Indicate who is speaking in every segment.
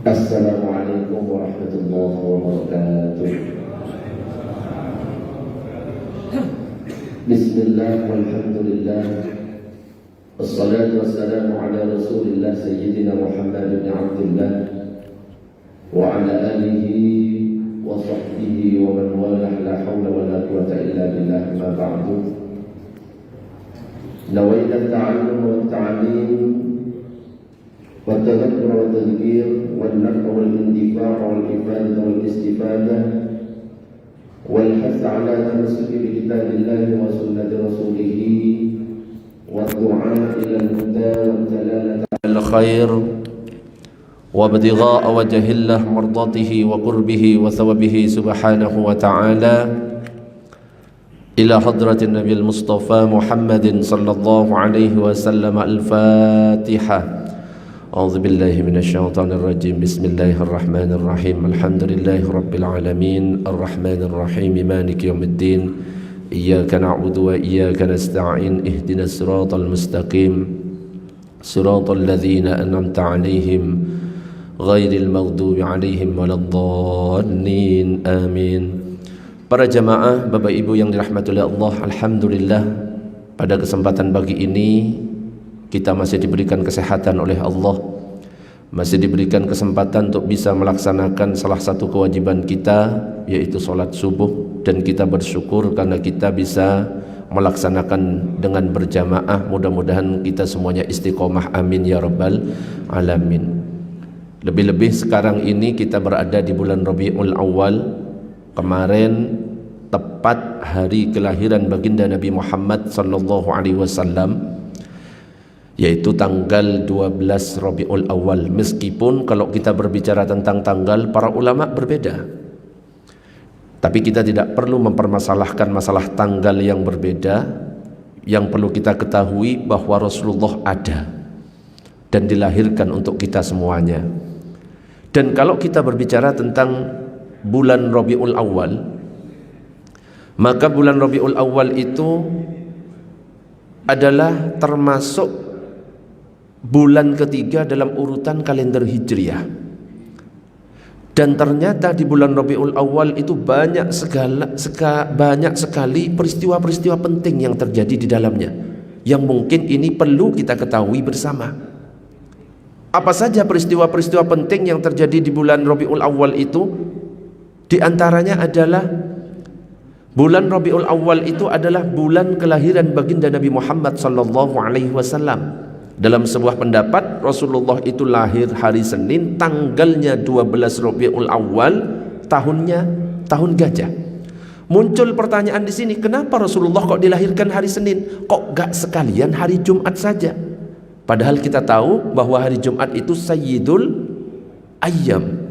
Speaker 1: Assalamualaikum warahmatullahi wabarakatuh. Bismillah walhamdulillah, wassalatu wassalamu ala rasulillah sayyidina Muhammad bin Abdullah wa ala alihi wa sahbihi wa man walah, la hawla wa la quwwata illa billah, ma ba'du. Nawaitu at-ta'allum wa at-ta'lim والتذكر والتذكير والنفع والاندفاع والإفادة والاستفادة والحث على تمسك بكتاب الله وسنة رسوله والدعاء إلى الهدى والدلالة على الخير وابتغاء وجه الله مرضاته وقربه وثوابه سبحانه وتعالى إلى حضرة النبي المصطفى محمد صلى الله عليه وسلم. الفاتحة. أعوذ بالله من الشيطان الرجيم. بسم الله الرحمن الرحيم. الحمد لله رب العالمين الرحمن الرحيم مالك يوم الدين إياك نعبد وإياك نستعين اهدنا الصراط المستقيم صراط الذين أنعمت عليهم غير المغضوب عليهم ولا الضالين آمين. Para jamaah, Bapak Ibu yang dirahmati oleh Allah, alhamdulillah pada kesempatan pagi ini kita masih diberikan kesehatan oleh Allah, masih diberikan kesempatan untuk bisa melaksanakan salah satu kewajiban kita, yaitu sholat subuh. Dan kita bersyukur karena kita bisa melaksanakan dengan berjamaah. Mudah-mudahan kita semuanya istiqomah, amin ya rabbal alamin. Lebih-lebih sekarang ini kita berada di bulan Rabiul Awal. Kemarin tepat hari kelahiran baginda Nabi Muhammad sallallahu alaihi wasallam, yaitu tanggal 12 Rabiul Awal. Meskipun kalau kita berbicara tentang tanggal, para ulama berbeda, tapi kita tidak perlu mempermasalahkan masalah tanggal yang berbeda. Yang perlu kita ketahui bahwa Rasulullah ada dan dilahirkan untuk kita semuanya. Dan kalau kita berbicara tentang bulan Rabiul Awal, maka bulan Rabiul Awal itu adalah termasuk bulan ketiga dalam urutan kalender Hijriah. Dan ternyata di bulan Rabiul Awal itu banyak sekali peristiwa-peristiwa penting yang terjadi di dalamnya, yang mungkin ini perlu kita ketahui bersama. Apa saja peristiwa-peristiwa penting yang terjadi di bulan Rabiul Awal itu? Di antaranya adalah bulan Rabiul Awal itu adalah bulan kelahiran baginda Nabi Muhammad sallallahu alaihi wasallam. Dalam sebuah pendapat, Rasulullah itu lahir hari Senin, tanggalnya 12 Rabiul Awal, tahunnya tahun gajah. Muncul pertanyaan di sini, kenapa Rasulullah kok dilahirkan hari Senin? Kok gak sekalian hari Jumat saja? Padahal kita tahu bahwa hari Jumat itu Sayyidul Ayyam,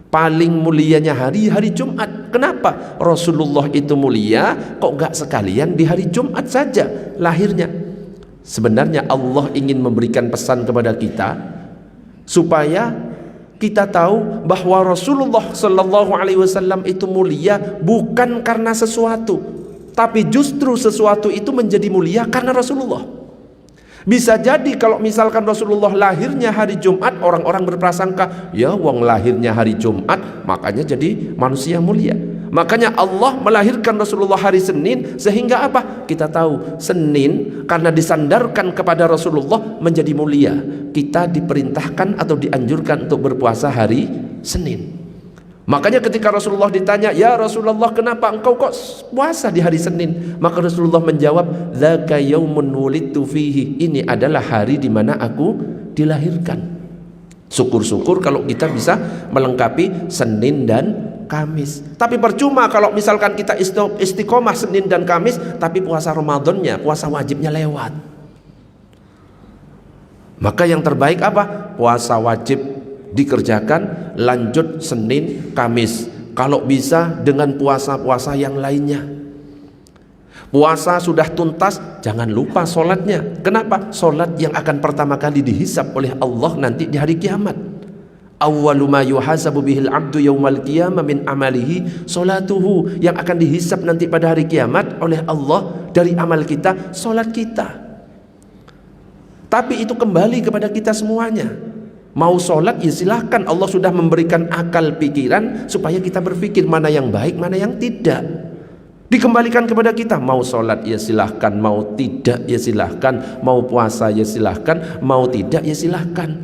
Speaker 1: paling mulianya hari Jumat. Kenapa Rasulullah itu mulia, kok gak sekalian di hari Jumat saja lahirnya? Sebenarnya Allah ingin memberikan pesan kepada kita supaya kita tahu bahwa Rasulullah sallallahu alaihi wasallam itu mulia bukan karena sesuatu, tapi justru sesuatu itu menjadi mulia karena Rasulullah. Bisa jadi kalau misalkan Rasulullah lahirnya hari Jumat, orang-orang berprasangka, ya wong lahirnya hari Jumat makanya jadi manusia mulia. Makanya Allah melahirkan Rasulullah hari Senin, sehingga apa? Kita tahu Senin karena disandarkan kepada Rasulullah menjadi mulia. Kita diperintahkan atau dianjurkan untuk berpuasa hari Senin. Makanya ketika Rasulullah ditanya, ya Rasulullah kenapa engkau kok puasa di hari Senin? Maka Rasulullah menjawab, dzaka yaumun wulidtu fihi. Ini adalah hari di mana aku dilahirkan. Syukur-syukur kalau kita bisa melengkapi Senin dan Kamis. Tapi percuma kalau misalkan kita istiqomah Senin dan Kamis, tapi puasa Ramadannya, puasa wajibnya lewat. Maka yang terbaik apa? Puasa wajib dikerjakan, lanjut Senin, Kamis. Kalau bisa dengan puasa-puasa yang lainnya. Puasa sudah tuntas, jangan lupa sholatnya. Kenapa? Sholat yang akan pertama kali dihisab oleh Allah nanti di hari kiamat. Awwalu ma yuhasabu bihil abdu yaumal qiyamah min amalihi sholatuhu. Yang akan dihisab nanti pada hari kiamat oleh Allah dari amal kita, sholat kita. Tapi itu kembali kepada kita semuanya. Mau sholat ya silahkan, Allah sudah memberikan akal pikiran supaya kita berpikir mana yang baik, mana yang tidak. Dikembalikan kepada kita, mau sholat ya silahkan, mau tidak ya silahkan, mau puasa ya silahkan, mau tidak ya silahkan.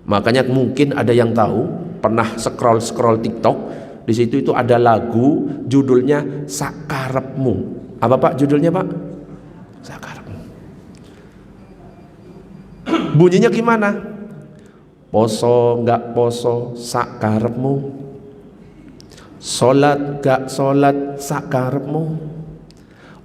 Speaker 1: Makanya mungkin ada yang tahu, pernah scroll TikTok, di situ itu ada lagu judulnya Sakarepmu. Apa Pak judulnya Pak? Sakarepmu. Bunyinya gimana? Poso gak poso sakarepmu, sholat gak sholat sakarepmu,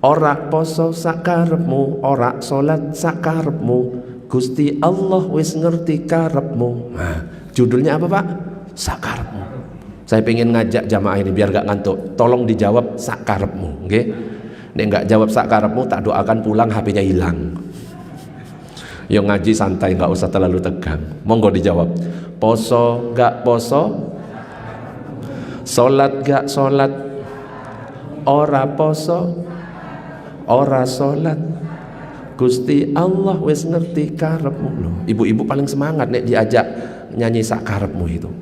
Speaker 1: ora poso sakarepmu, ora sholat sakarepmu, Gusti Allah wis ngerti karepmu. Nah, judulnya apa Pak? Sakarepmu. Saya pengen ngajak jamaah ini biar gak ngantuk, tolong dijawab sakarepmu, okay? Nek gak jawab sakarepmu, tak doakan pulang HP-nya hilang. Yang ngaji santai, nggak usah terlalu tegang. Monggo dijawab. Poso gak poso, sholat gak sholat, ora poso, ora sholat, Gusti Allah wis ngerti karepmu. Loh, ibu-ibu paling semangat nek diajak nyanyi sakarepmu itu.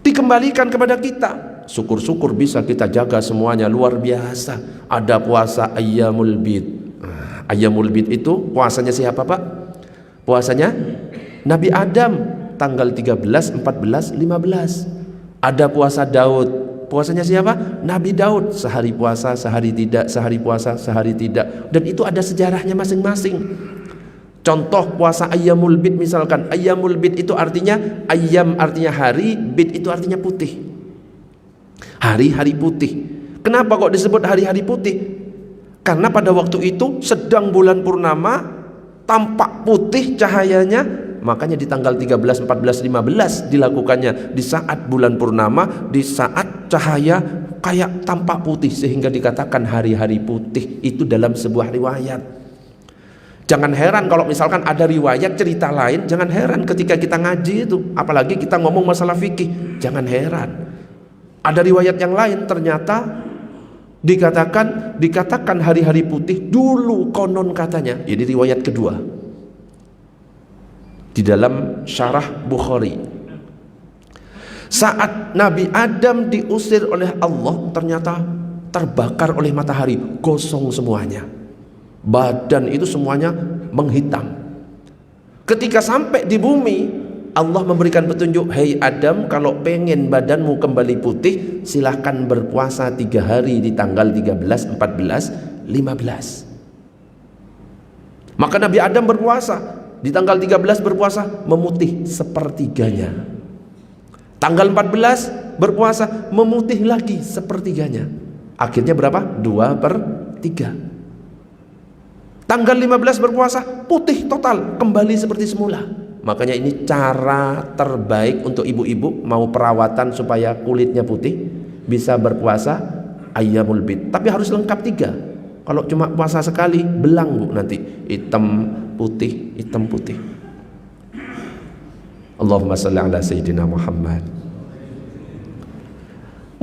Speaker 1: Dikembalikan kepada kita. Syukur-syukur bisa kita jaga semuanya, luar biasa. Ada puasa Ayyamul Bid. Ayyamul Bid itu puasanya siapa Pak? Puasanya Nabi Adam tanggal 13, 14, 15. Ada puasa Daud. Puasanya siapa? Nabi Daud. Sehari puasa, sehari tidak, sehari puasa, sehari tidak. Dan itu ada sejarahnya masing-masing. Contoh puasa Ayyamul Bid misalkan. Ayyamul Bid itu artinya, ayyam artinya hari, bid itu artinya putih. Hari-hari putih. Kenapa kok disebut hari-hari putih? Karena pada waktu itu sedang bulan purnama, tampak putih cahayanya, makanya di tanggal 13, 14, 15 dilakukannya di saat bulan purnama, di saat cahaya kayak tampak putih, sehingga dikatakan hari-hari putih. Itu dalam sebuah riwayat. Jangan heran kalau misalkan ada riwayat cerita lain, jangan heran ketika kita ngaji itu, apalagi kita ngomong masalah fikih, jangan heran. Ada riwayat yang lain ternyata dikatakan hari-hari putih dulu konon katanya. Ini riwayat kedua di dalam syarah Bukhari. Saat Nabi Adam diusir oleh Allah, ternyata terbakar oleh matahari, gosong semuanya. Badan itu semuanya menghitam. Ketika sampai di bumi, Allah memberikan petunjuk, hei Adam, kalau pengen badanmu kembali putih, silahkan berpuasa 3 hari di tanggal 13, 14, 15. Maka Nabi Adam berpuasa di tanggal 13, berpuasa memutih sepertiganya. Tanggal 14 berpuasa memutih lagi sepertiganya. Akhirnya berapa? 2/3. Tanggal 15 berpuasa putih total, kembali seperti semula. Makanya ini cara terbaik untuk ibu-ibu mau perawatan supaya kulitnya putih, bisa berpuasa Ayyamul Bid. Tapi harus lengkap 3. Kalau cuma puasa sekali, belang Bu nanti. Hitam putih, hitam putih. Allahumma shalli ala Sayyidina Muhammad.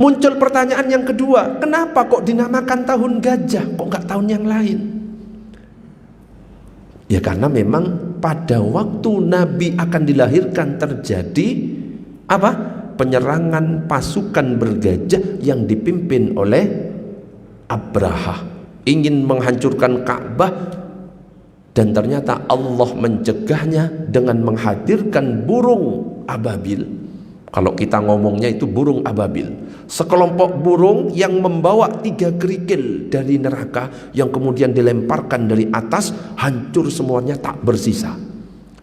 Speaker 1: Muncul pertanyaan yang kedua, kenapa kok dinamakan tahun gajah, kok nggak tahun yang lain? Ya karena memang pada waktu Nabi akan dilahirkan terjadi apa? Penyerangan pasukan bergajah yang dipimpin oleh Abraha, ingin menghancurkan Ka'bah, dan ternyata Allah mencegahnya dengan menghadirkan burung ababil. Kalau kita ngomongnya itu burung ababil, sekelompok burung yang membawa 3 kerikil dari neraka yang kemudian dilemparkan dari atas, hancur semuanya tak bersisa.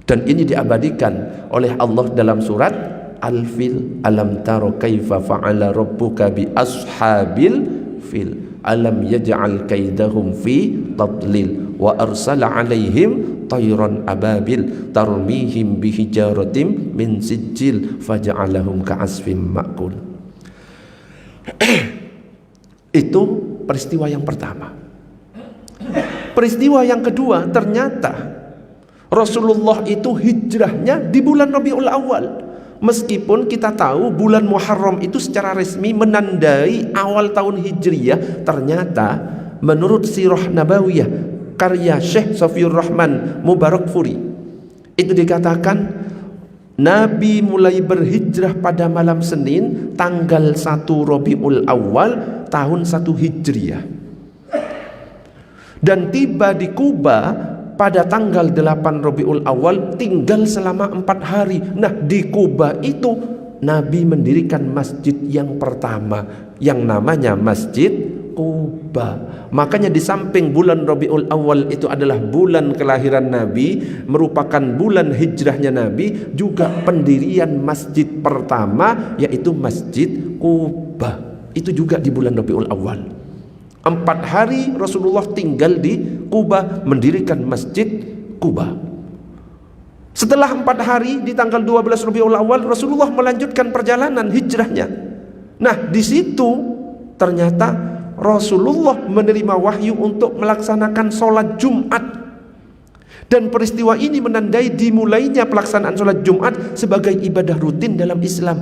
Speaker 1: Dan ini diabadikan oleh Allah dalam surat Al-Fil. Alam taro kaifa fa'ala rabbuka bi ashabil fil alam yaj'al kaidahum fi tadlil wa arsala alaihim tayran ababil tarmihim bihijaratim min sijil faja'alahum ka'asfim ma'kul. Itu peristiwa yang pertama. Peristiwa yang kedua, ternyata Rasulullah itu hijrahnya di bulan Rabiul Awal. Meskipun kita tahu bulan Muharram itu secara resmi menandai awal tahun Hijriyah, ternyata menurut Sirah Nabawiyah karya Syekh Safiyur Rahman Mubarakfuri itu dikatakan Nabi mulai berhijrah pada malam Senin tanggal 1 Rabiul Awal tahun 1 Hijriah. Dan tiba di Kuba pada tanggal 8 Rabiul Awal, tinggal selama 4 hari. Nah, di Kuba itu Nabi mendirikan masjid yang pertama yang namanya Masjid Kuba. Makanya di samping bulan Rabiul Awal itu adalah bulan kelahiran Nabi, merupakan bulan hijrahnya Nabi, juga pendirian masjid pertama yaitu Masjid Kuba. Itu juga di bulan Rabiul Awal. 4 hari Rasulullah tinggal di Kuba, mendirikan Masjid Kuba. Setelah 4 hari di tanggal 12 Rabiul Awal, Rasulullah melanjutkan perjalanan hijrahnya. Nah, di situ ternyata Rasulullah menerima wahyu untuk melaksanakan sholat Jumat. Dan peristiwa ini menandai dimulainya pelaksanaan sholat Jumat sebagai ibadah rutin dalam Islam.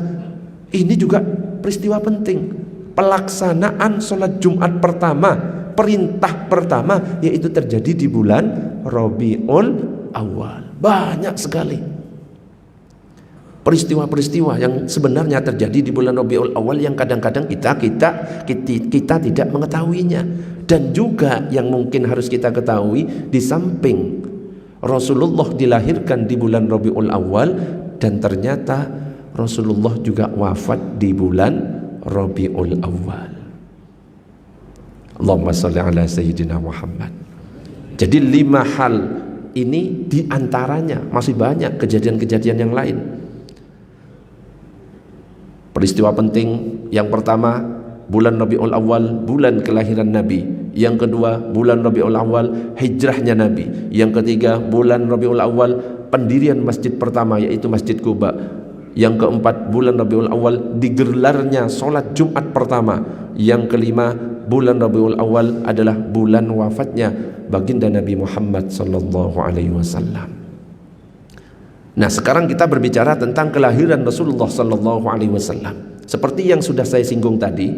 Speaker 1: Ini juga peristiwa penting. Pelaksanaan sholat Jumat pertama, perintah pertama, yaitu terjadi di bulan Rabiul Awal. Banyak sekali peristiwa-peristiwa yang sebenarnya terjadi di bulan Rabiul Awal yang kadang-kadang kita tidak mengetahuinya. Dan juga yang mungkin harus kita ketahui, di samping Rasulullah dilahirkan di bulan Rabiul Awal, dan ternyata Rasulullah juga wafat di bulan Rabiul Awal. Allahumma sholli ala sayyidina Muhammad. Jadi 5 hal ini diantaranya, masih banyak kejadian-kejadian yang lain. Peristiwa penting yang pertama, bulan Rabiul Awal, bulan kelahiran Nabi. Yang kedua, bulan Rabiul Awal, hijrahnya Nabi. Yang ketiga, bulan Rabiul Awal, pendirian masjid pertama yaitu Masjid Kuba. Yang keempat, bulan Rabiul Awal, digelarnya sholat Jumat pertama. Yang kelima, bulan Rabiul Awal adalah bulan wafatnya baginda Nabi Muhammad sallallahu alaihi wasallam. Nah, sekarang kita berbicara tentang kelahiran Rasulullah sallallahu alaihi wasallam. Seperti yang sudah saya singgung tadi,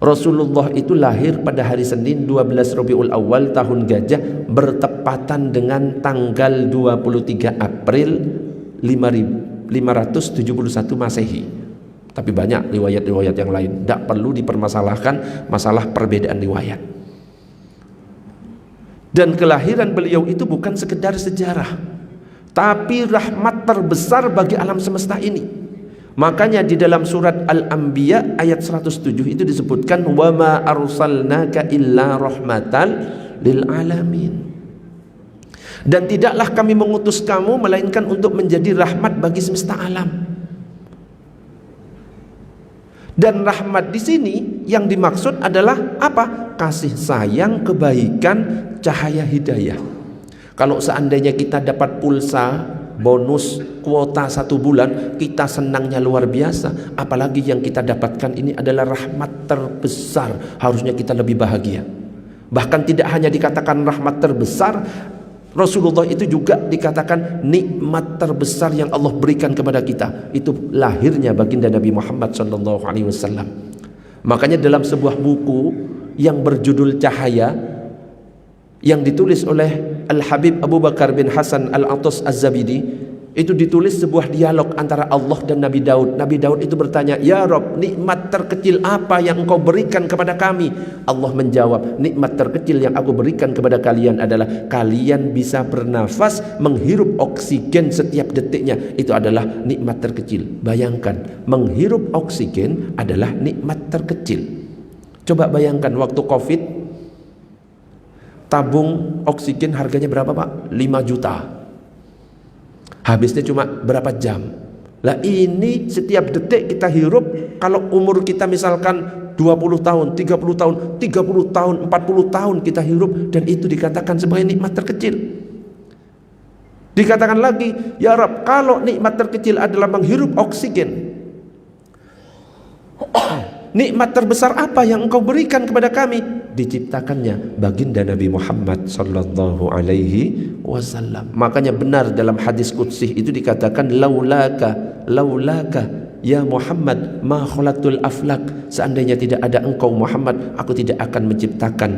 Speaker 1: Rasulullah itu lahir pada hari Senin 12 Rabiul Awal tahun Gajah, bertepatan dengan tanggal 23 April 571 Masehi. Tapi banyak riwayat-riwayat yang lain, tidak perlu dipermasalahkan masalah perbedaan riwayat. Dan kelahiran beliau itu bukan sekedar sejarah, tapi rahmat terbesar bagi alam semesta ini. Makanya di dalam surat Al-Anbiya ayat 107 itu disebutkan, wa ma arsalnaka illa rahmatan lil alamin. Dan tidaklah kami mengutus kamu melainkan untuk menjadi rahmat bagi semesta alam. Dan rahmat di sini yang dimaksud adalah apa? Kasih sayang, kebaikan, cahaya hidayah. Kalau seandainya kita dapat pulsa, bonus, kuota 1 bulan, kita senangnya luar biasa. Apalagi yang kita dapatkan ini adalah rahmat terbesar, harusnya kita lebih bahagia. Bahkan tidak hanya dikatakan rahmat terbesar, Rasulullah itu juga dikatakan nikmat terbesar yang Allah berikan kepada kita. Itu lahirnya baginda Nabi Muhammad SAW. Makanya dalam sebuah buku yang berjudul Cahaya, yang ditulis oleh Al-Habib Abu Bakar bin Hasan Al-Atas Az-Zabidi, itu ditulis sebuah dialog antara Allah dan Nabi Daud. Nabi Daud itu bertanya, "Ya Rob, nikmat terkecil apa yang engkau berikan kepada kami?" Allah menjawab, "Nikmat terkecil yang aku berikan kepada kalian adalah kalian bisa bernafas, menghirup oksigen setiap detiknya. Itu adalah nikmat terkecil." Bayangkan, menghirup oksigen adalah nikmat terkecil. Coba bayangkan waktu Covid, tabung oksigen harganya berapa Pak? 5 juta. Habisnya cuma berapa jam. Lah ini setiap detik kita hirup, kalau umur kita misalkan 20 tahun, 30 tahun, 30 tahun, 40 tahun kita hirup, dan itu dikatakan sebagai nikmat terkecil. Dikatakan lagi, "Ya Rabb, kalau nikmat terkecil adalah menghirup oksigen, nikmat terbesar apa yang engkau berikan kepada kami?" Diciptakannya baginda Nabi Muhammad sallallahu alaihi wasallam. Makanya benar dalam hadis qudsi itu dikatakan, laulaka ya Muhammad ma khalaqtul aflak. Seandainya tidak ada engkau Muhammad, aku tidak akan menciptakan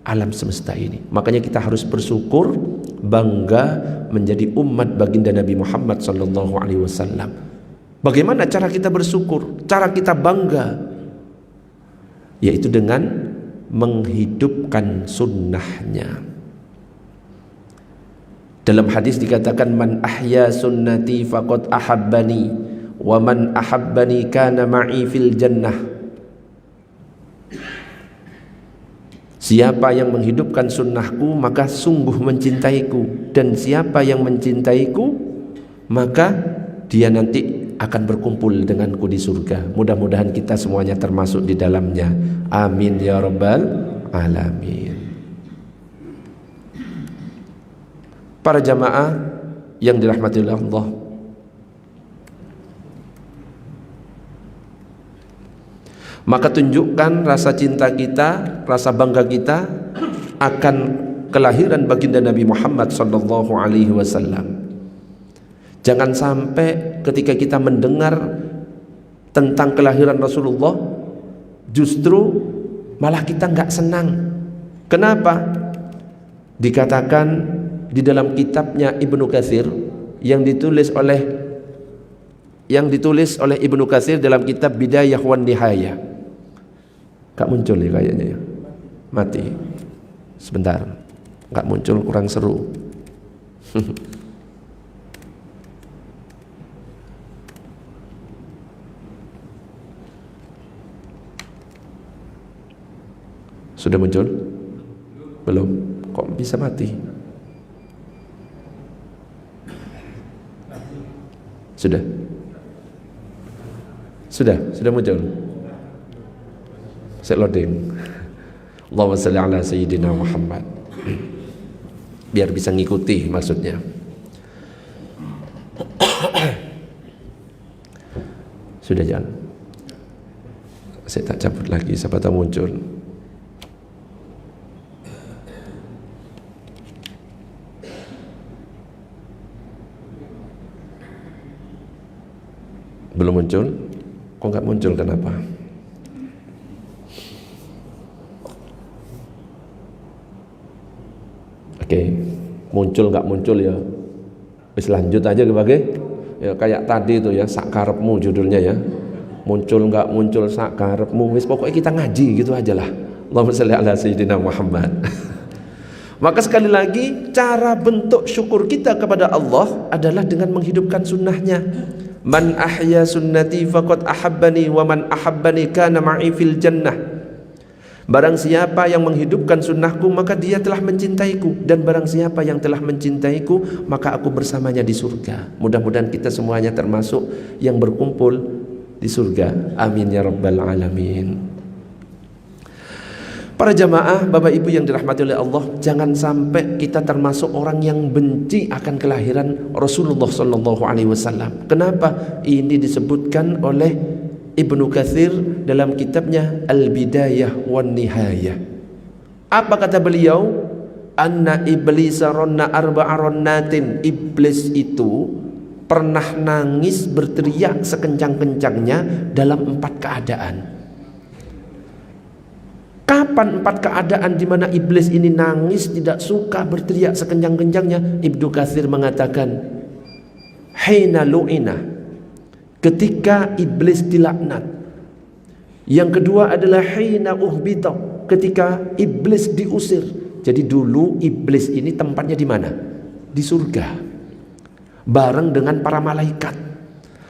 Speaker 1: alam semesta ini. Makanya kita harus bersyukur bangga menjadi umat baginda Nabi Muhammad sallallahu alaihi wasallam. Bagaimana cara kita bersyukur, cara kita bangga? Yaitu dengan menghidupkan sunnahnya. Dalam hadis dikatakan, man ahya sunnati faqad ahabbani wa man ahabbani kana ma'i fil jannah. Siapa yang menghidupkan sunnahku maka sungguh mencintaiku, dan siapa yang mencintaiku maka dia nanti akan berkumpul denganku di surga. Mudah-mudahan kita semuanya termasuk di dalamnya. Amin ya rabbal alamin. Para jamaah yang dirahmati oleh Allah, maka tunjukkan rasa cinta kita, rasa bangga kita akan kelahiran baginda Nabi Muhammad sallallahu alaihi wasallam. Jangan sampai ketika kita mendengar tentang kelahiran Rasulullah justru malah kita nggak senang. Kenapa? Dikatakan di dalam kitabnya Ibnu Katsir yang ditulis oleh Ibnu Katsir dalam kitab Bidayah wan Nihayah. Gak muncul ya kayaknya ya. Mati. Sebentar. Gak muncul, kurang seru. Sudah muncul? Belum. Kok bisa mati? Sudah muncul. Saya loading. Allahumma salli ala sayyidina Muhammad. Biar bisa ngikuti maksudnya. Sudah jalan. Saya tak cabut lagi, siapa tahu muncul. Belum muncul? Kok nggak muncul, kenapa? Oke, muncul nggak muncul ya wis lanjut aja sebagai ya kayak tadi itu ya, sak karepmu judulnya ya. Muncul nggak muncul sak karepmu, wis pokoknya kita ngaji gitu aja lah. Allahumma shalli ala sayyidina Muhammad. Maka sekali lagi, cara bentuk syukur kita kepada Allah adalah dengan menghidupkan sunnahnya. Man ahya sunnati faqad ahabbani wa man ahabbani kana ma'i fil jannah. Barang siapa yang menghidupkan sunnahku maka dia telah mencintaiku, dan barang siapa yang telah mencintaiku maka aku bersamanya di surga. Mudah-mudahan kita semuanya termasuk yang berkumpul di surga. Amin ya rabbal alamin. Para jamaah, Bapak Ibu yang dirahmati oleh Allah, jangan sampai kita termasuk orang yang benci akan kelahiran Rasulullah sallallahu alaihi wasallam. Kenapa? Ini disebutkan oleh Ibnu Katsir dalam kitabnya Al-Bidayah wan Nihayah. Apa kata beliau? Anna iblisa ronna arba'a ronnatin. Iblis itu pernah nangis berteriak sekencang-kencangnya dalam 4 keadaan. Kapan 4 keadaan di mana iblis ini nangis, tidak suka, berteriak sekencang-kencangnya? Ibnu Katsir mengatakan, hina lu'ina, ketika iblis dilaknat. Yang kedua adalah hina uhbita, ketika iblis diusir. Jadi dulu iblis ini tempatnya di mana? Di surga, bareng dengan para malaikat.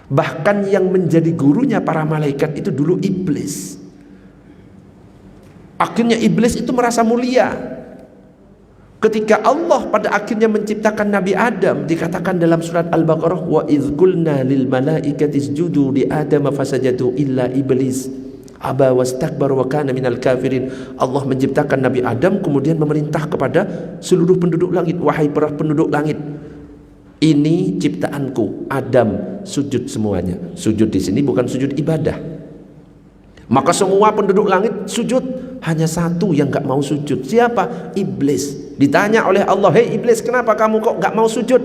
Speaker 1: Bahkan yang menjadi gurunya para malaikat itu dulu iblis. Akhirnya iblis itu merasa mulia. Ketika Allah pada akhirnya menciptakan Nabi Adam, dikatakan dalam surat Al-Baqarah, wa idz qulna lil malaikati isjudu li Adam fasajadu illa iblis aba wastakbar wa kana minal kafirin. Allah menciptakan Nabi Adam kemudian memerintah kepada seluruh penduduk langit, wahai para penduduk langit, ini ciptaanku, Adam, sujud semuanya. Sujud di sini bukan sujud ibadah. Maka semua penduduk langit sujud, hanya satu yang gak mau sujud. Siapa? Iblis. Ditanya oleh Allah, hei iblis, kenapa kamu kok gak mau sujud?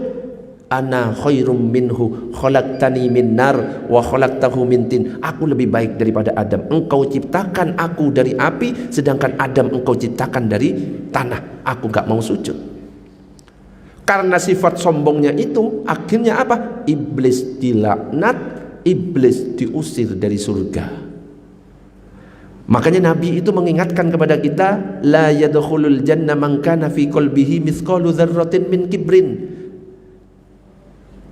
Speaker 1: Ana khairum minhu khalaqtani min nar wa khalaqtahu min tin. Aku lebih baik daripada Adam. Engkau ciptakan aku dari api, sedangkan Adam engkau ciptakan dari tanah. Aku gak mau sujud. Karena sifat sombongnya itu, akhirnya apa? Iblis dilaknat, iblis diusir dari surga. Makanya Nabi itu mengingatkan kepada kita, la yadkhulul jannah man kana fi qalbihi mithqalu dzarratin min kibrin.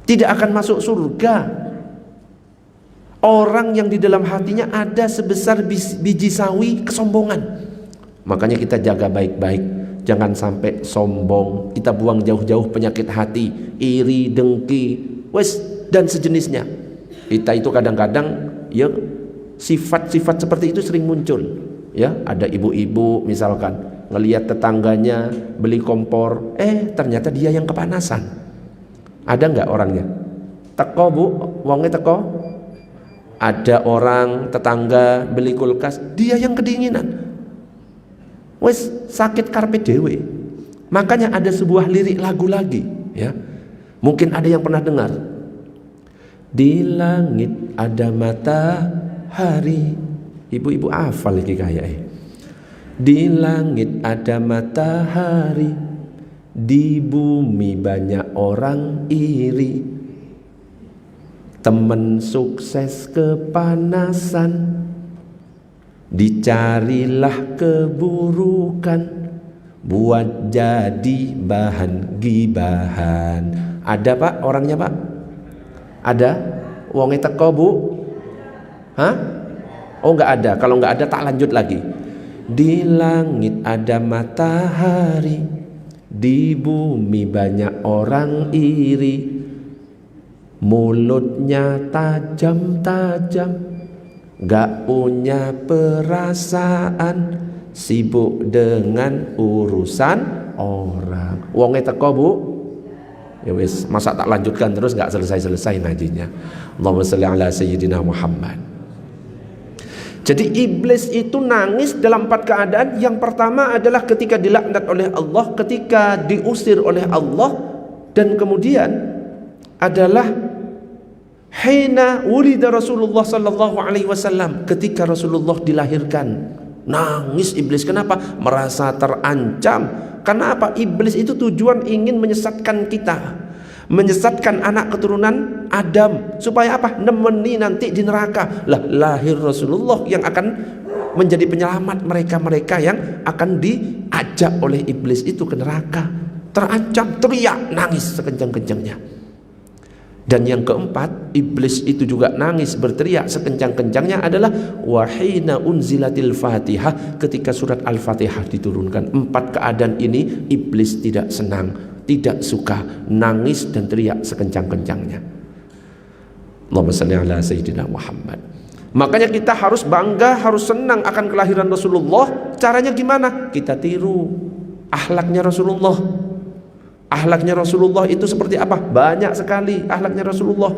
Speaker 1: Tidak akan masuk surga orang yang di dalam hatinya ada sebesar biji sawi kesombongan. Makanya kita jaga baik-baik, jangan sampai sombong. Kita buang jauh-jauh penyakit hati, iri, dengki, dan sejenisnya. Kita itu kadang-kadang ya sifat-sifat seperti itu sering muncul. Ya, ada ibu-ibu misalkan ngelihat tetangganya beli kompor, ternyata dia yang kepanasan. Ada nggak orangnya? Teko bu, wongnya teko. Ada orang tetangga beli kulkas, dia yang kedinginan. Wes sakit karpet dewe. Makanya ada sebuah lirik lagu lagi, ya. Mungkin ada yang pernah dengar. Di langit ada matahari. Ibu-ibu hafal lagi kayaknya. Di langit ada matahari, di bumi banyak orang iri. Temen sukses kepanasan, dicarilah keburukan, buat jadi bahan gibahan. Ada pak orangnya pak? Ada? Wonge teko bu? Hah? Oh nggak ada. Kalau nggak ada tak lanjut lagi. Di langit ada matahari, di bumi banyak orang iri. Mulutnya tajam-tajam, gak punya perasaan, sibuk dengan urusan orang. Wonge teko bu? Ya wis, masa tak lanjutkan terus gak selesai-selesai najinya. Allahumma sholli ala sayyidina Muhammad. Jadi iblis itu nangis dalam 4 keadaan. Yang pertama adalah ketika dilaknat oleh Allah, ketika diusir oleh Allah, dan kemudian adalah hina wulida Rasulullah sallallahu alaihi wasallam, ketika Rasulullah dilahirkan. Nangis iblis. Kenapa? Merasa terancam. Kenapa? Iblis itu tujuan ingin menyesatkan kita, menyesatkan anak keturunan Adam, supaya apa? Nemeni nanti di neraka. Lah lahir Rasulullah yang akan menjadi penyelamat mereka-mereka yang akan diajak oleh iblis itu ke neraka. Terancam, teriak, nangis sekencang-kencangnya. Dan yang keempat, iblis itu juga nangis berteriak sekencang-kencangnya adalah wahina unzilatil Fatihah, ketika surat Al-Fatihah diturunkan. 4 keadaan ini iblis tidak senang, tidak suka, nangis dan teriak sekencang-kencangnya. Allahumma shalli ala sayyidina Muhammad. Makanya kita harus bangga, harus senang akan kelahiran Rasulullah. Caranya gimana? Kita tiru akhlaknya Rasulullah. Akhlaknya Rasulullah itu seperti apa? Banyak sekali akhlaknya Rasulullah.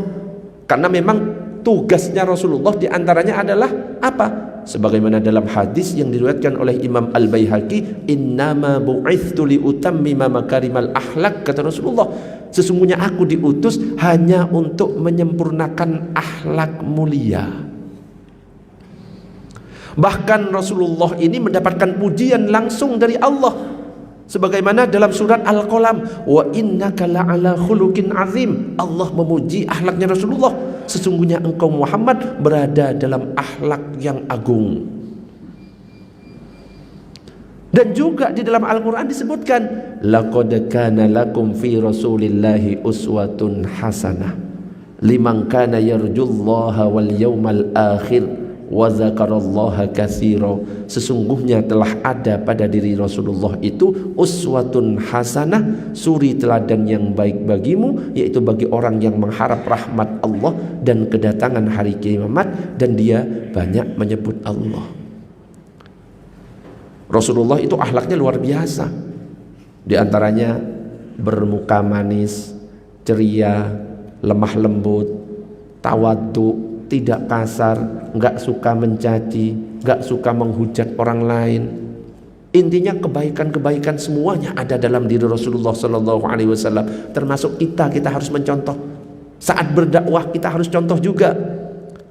Speaker 1: Karena memang tugasnya Rasulullah diantaranya adalah apa? Sebagaimana dalam hadis yang diriwayatkan oleh Imam Al-Baihaqi, innama bu'ithtu liutammima makarimal akhlak, kata Rasulullah, sesungguhnya aku diutus hanya untuk menyempurnakan akhlak mulia. Bahkan Rasulullah ini mendapatkan pujian langsung dari Allah, sebagaimana dalam surat Al-Qalam, wa innaka la'ala khuluqin azim. Allah memuji akhlaknya Rasulullah, sesungguhnya engkau Muhammad berada dalam akhlak yang agung. Dan juga di dalam Al-Quran disebutkan, laqad kana lakum fi rasulillahi uswatun hasanah liman kana yarjullaha wal yawmal akhir wa dzakarallaha katsira. Sesungguhnya telah ada pada diri Rasulullah itu uswatun hasanah, suri teladan yang baik bagimu, yaitu bagi orang yang mengharap rahmat Allah dan kedatangan hari kiamat, dan dia banyak menyebut Allah. Rasulullah itu akhlaknya luar biasa. Di antaranya bermuka manis, ceria, lemah lembut, tawadhu, tidak kasar, nggak suka mencaci, nggak suka menghujat orang lain. Intinya kebaikan-kebaikan semuanya ada dalam diri Rasulullah Sallallahu Alaihi Wasallam. Termasuk kita harus mencontoh. Saat berdakwah kita harus contoh juga.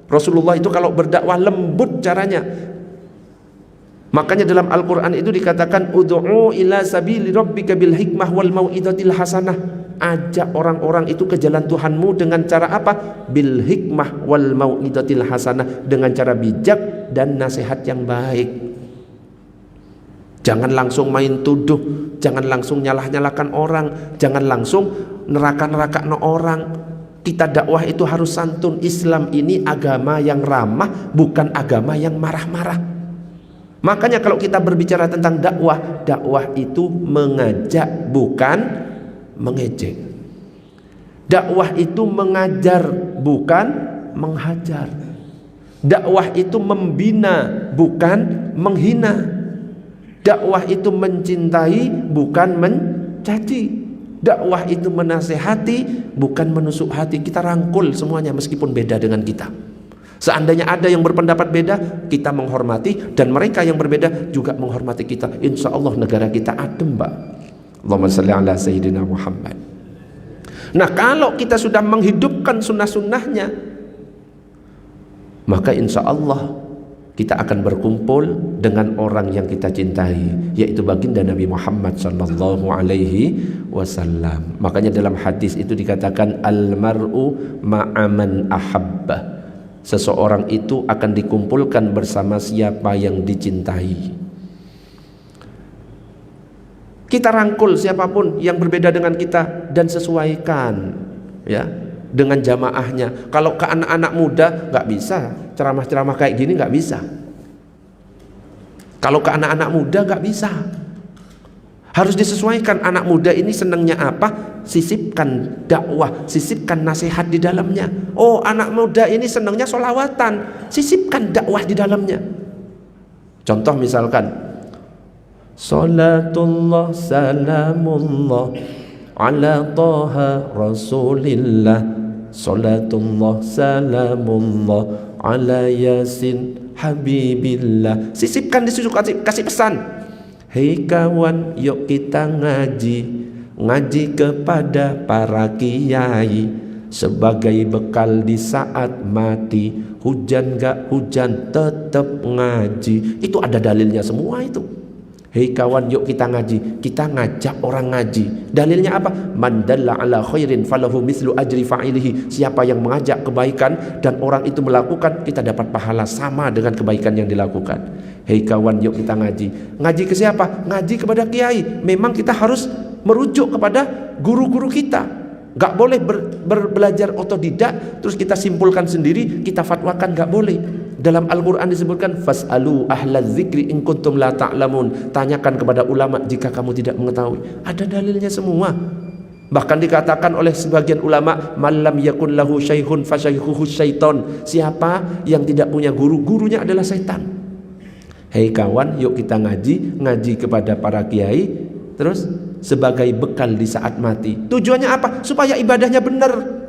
Speaker 1: Rasulullah itu kalau berdakwah lembut caranya. Makanya dalam Al-Quran itu dikatakan ud'u ila sabili rabbika bil hikmah wal mau'izatil hasanah. ajak orang-orang itu ke jalan Tuhanmu dengan cara apa? Bil hikmah wal mau'izatil hasanah, dengan cara bijak dan nasihat yang baik. Jangan langsung main tuduh, jangan langsung nyalah-nyalahkan orang, jangan langsung neraka-nerakakno orang. Kita dakwah itu harus santun. Islam ini agama yang ramah, bukan agama yang marah-marah. Makanya kalau kita berbicara tentang dakwah, dakwah itu mengajak bukan mengejek. Dakwah itu mengajar bukan menghajar. Dakwah itu membina bukan menghina. Dakwah itu mencintai bukan mencaci. Dakwah itu menasehati bukan menusuk hati. Kita rangkul semuanya meskipun beda dengan kita. Seandainya ada yang berpendapat beda, kita menghormati, dan mereka yang berbeda juga menghormati kita. Insya Allah negara kita adem, Mbak. Allahumma salli ala Sayyidina Muhammad. Nah, kalau kita sudah menghidupkan sunnah-sunnahnya, maka insya Allah kita akan berkumpul dengan orang yang kita cintai, yaitu baginda Nabi Muhammad sallallahu alaihi wasallam. Makanya dalam hadis itu dikatakan al-mar'u ma'aman ahabba. Seseorang itu akan dikumpulkan bersama siapa yang dicintai. Kita rangkul siapapun yang berbeda dengan kita dan sesuaikan ya dengan jamaahnya. Kalau ke anak-anak muda nggak bisa ceramah-ceramah kayak gini, nggak bisa. Kalau ke anak-anak muda nggak bisa, harus disesuaikan. Anak muda ini senangnya apa? Sisipkan dakwah, sisipkan nasihat di dalamnya. Oh, anak muda ini senangnya sholawatan, sisipkan dakwah di dalamnya. Contoh misalkan, salatullah salamullah ala taha rasulillah, salatullah salamullah ala yasin habibillah. Sisipkan di situ, kasih pesan. Hei kawan, yuk kita ngaji kepada para kiai sebagai bekal di saat mati. Hujan gak hujan tetap ngaji. Itu ada dalilnya semua itu. Hei kawan, yuk kita ngaji. Kita ngajak orang ngaji. Dalilnya apa? Man dalla ala khairin falahu mislu ajri fa'ilihi. Siapa yang mengajak kebaikan dan orang itu melakukan, kita dapat pahala sama dengan kebaikan yang dilakukan. Hei kawan, yuk kita ngaji. Ngaji ke siapa? Ngaji kepada kiai. Memang kita harus merujuk kepada guru-guru kita. Gak boleh belajar otodidak terus kita simpulkan sendiri, kita fatwakan, gak boleh. Dalam Al-Quran disebutkan fas'alu ahlaz zikri in kuntum la ta'lamun. Tanyakan kepada ulama jika kamu tidak mengetahui. Ada dalilnya semua. Bahkan dikatakan oleh sebagian ulama, malam yakun lahu syaihun fasyaihuhu syaiton. Siapa yang tidak punya guru, gurunya adalah setan. Hei kawan, yuk kita ngaji kepada para kiai, terus sebagai bekal di saat mati. Tujuannya apa? Supaya ibadahnya benar.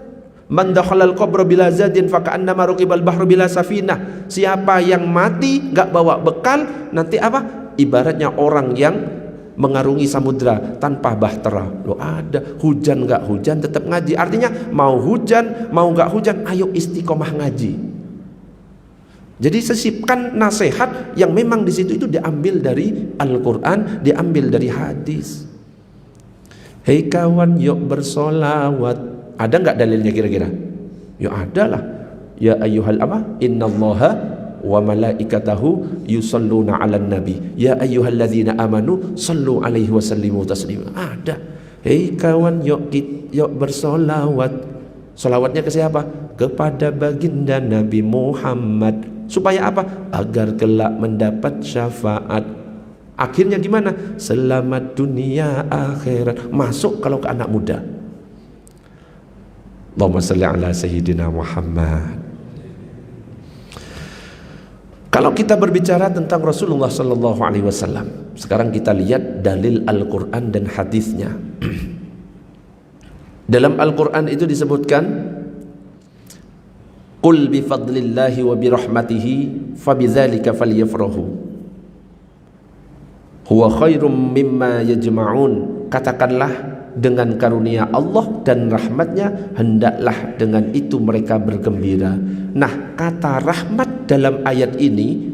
Speaker 1: Man dakhalal qabra bila zadin faka'annama raqibal bahru bila safinah. Siapa yang mati gak bawa bekal, nanti apa? Ibaratnya orang yang mengarungi samudra tanpa bahtera. Loh, ada hujan gak hujan tetap ngaji. Artinya mau hujan mau gak hujan, ayo istiqomah ngaji. Jadi sisipkan nasihat yang memang di situ itu diambil dari Al-Quran, diambil dari hadis. Hei kawan, yuk bersolawat. Ada nggak dalilnya kira-kira? Ya ada lah. Ya ayyuhal apa? Innallaha wa malaikatahu yusalluna 'alan nabi. Ya ayyuhalladzina amanu sallu 'alaihi wa sallimu taslima. Ada. Hei kawan, yuk bersolawat. Solawatnya ke siapa? Kepada baginda Nabi Muhammad. Supaya apa? Agar kelak mendapat syafaat. Akhirnya gimana? Selamat dunia akhirat. Masuk kalau ke anak muda. Allahumma salli ala Sayyidina Muhammad. Kalau kita berbicara tentang Rasulullah sallallahu alaihi wasallam, sekarang kita lihat dalil Al-Quran dan hadisnya. Dalam Al-Quran itu disebutkan, qul bifadlillahi wa birahmatihi fabidzalika falyafrahu huwa khairum mimma yajma'un. Katakanlah, dengan karunia Allah dan rahmatnya hendaklah dengan itu mereka bergembira. Nah, kata rahmat dalam ayat ini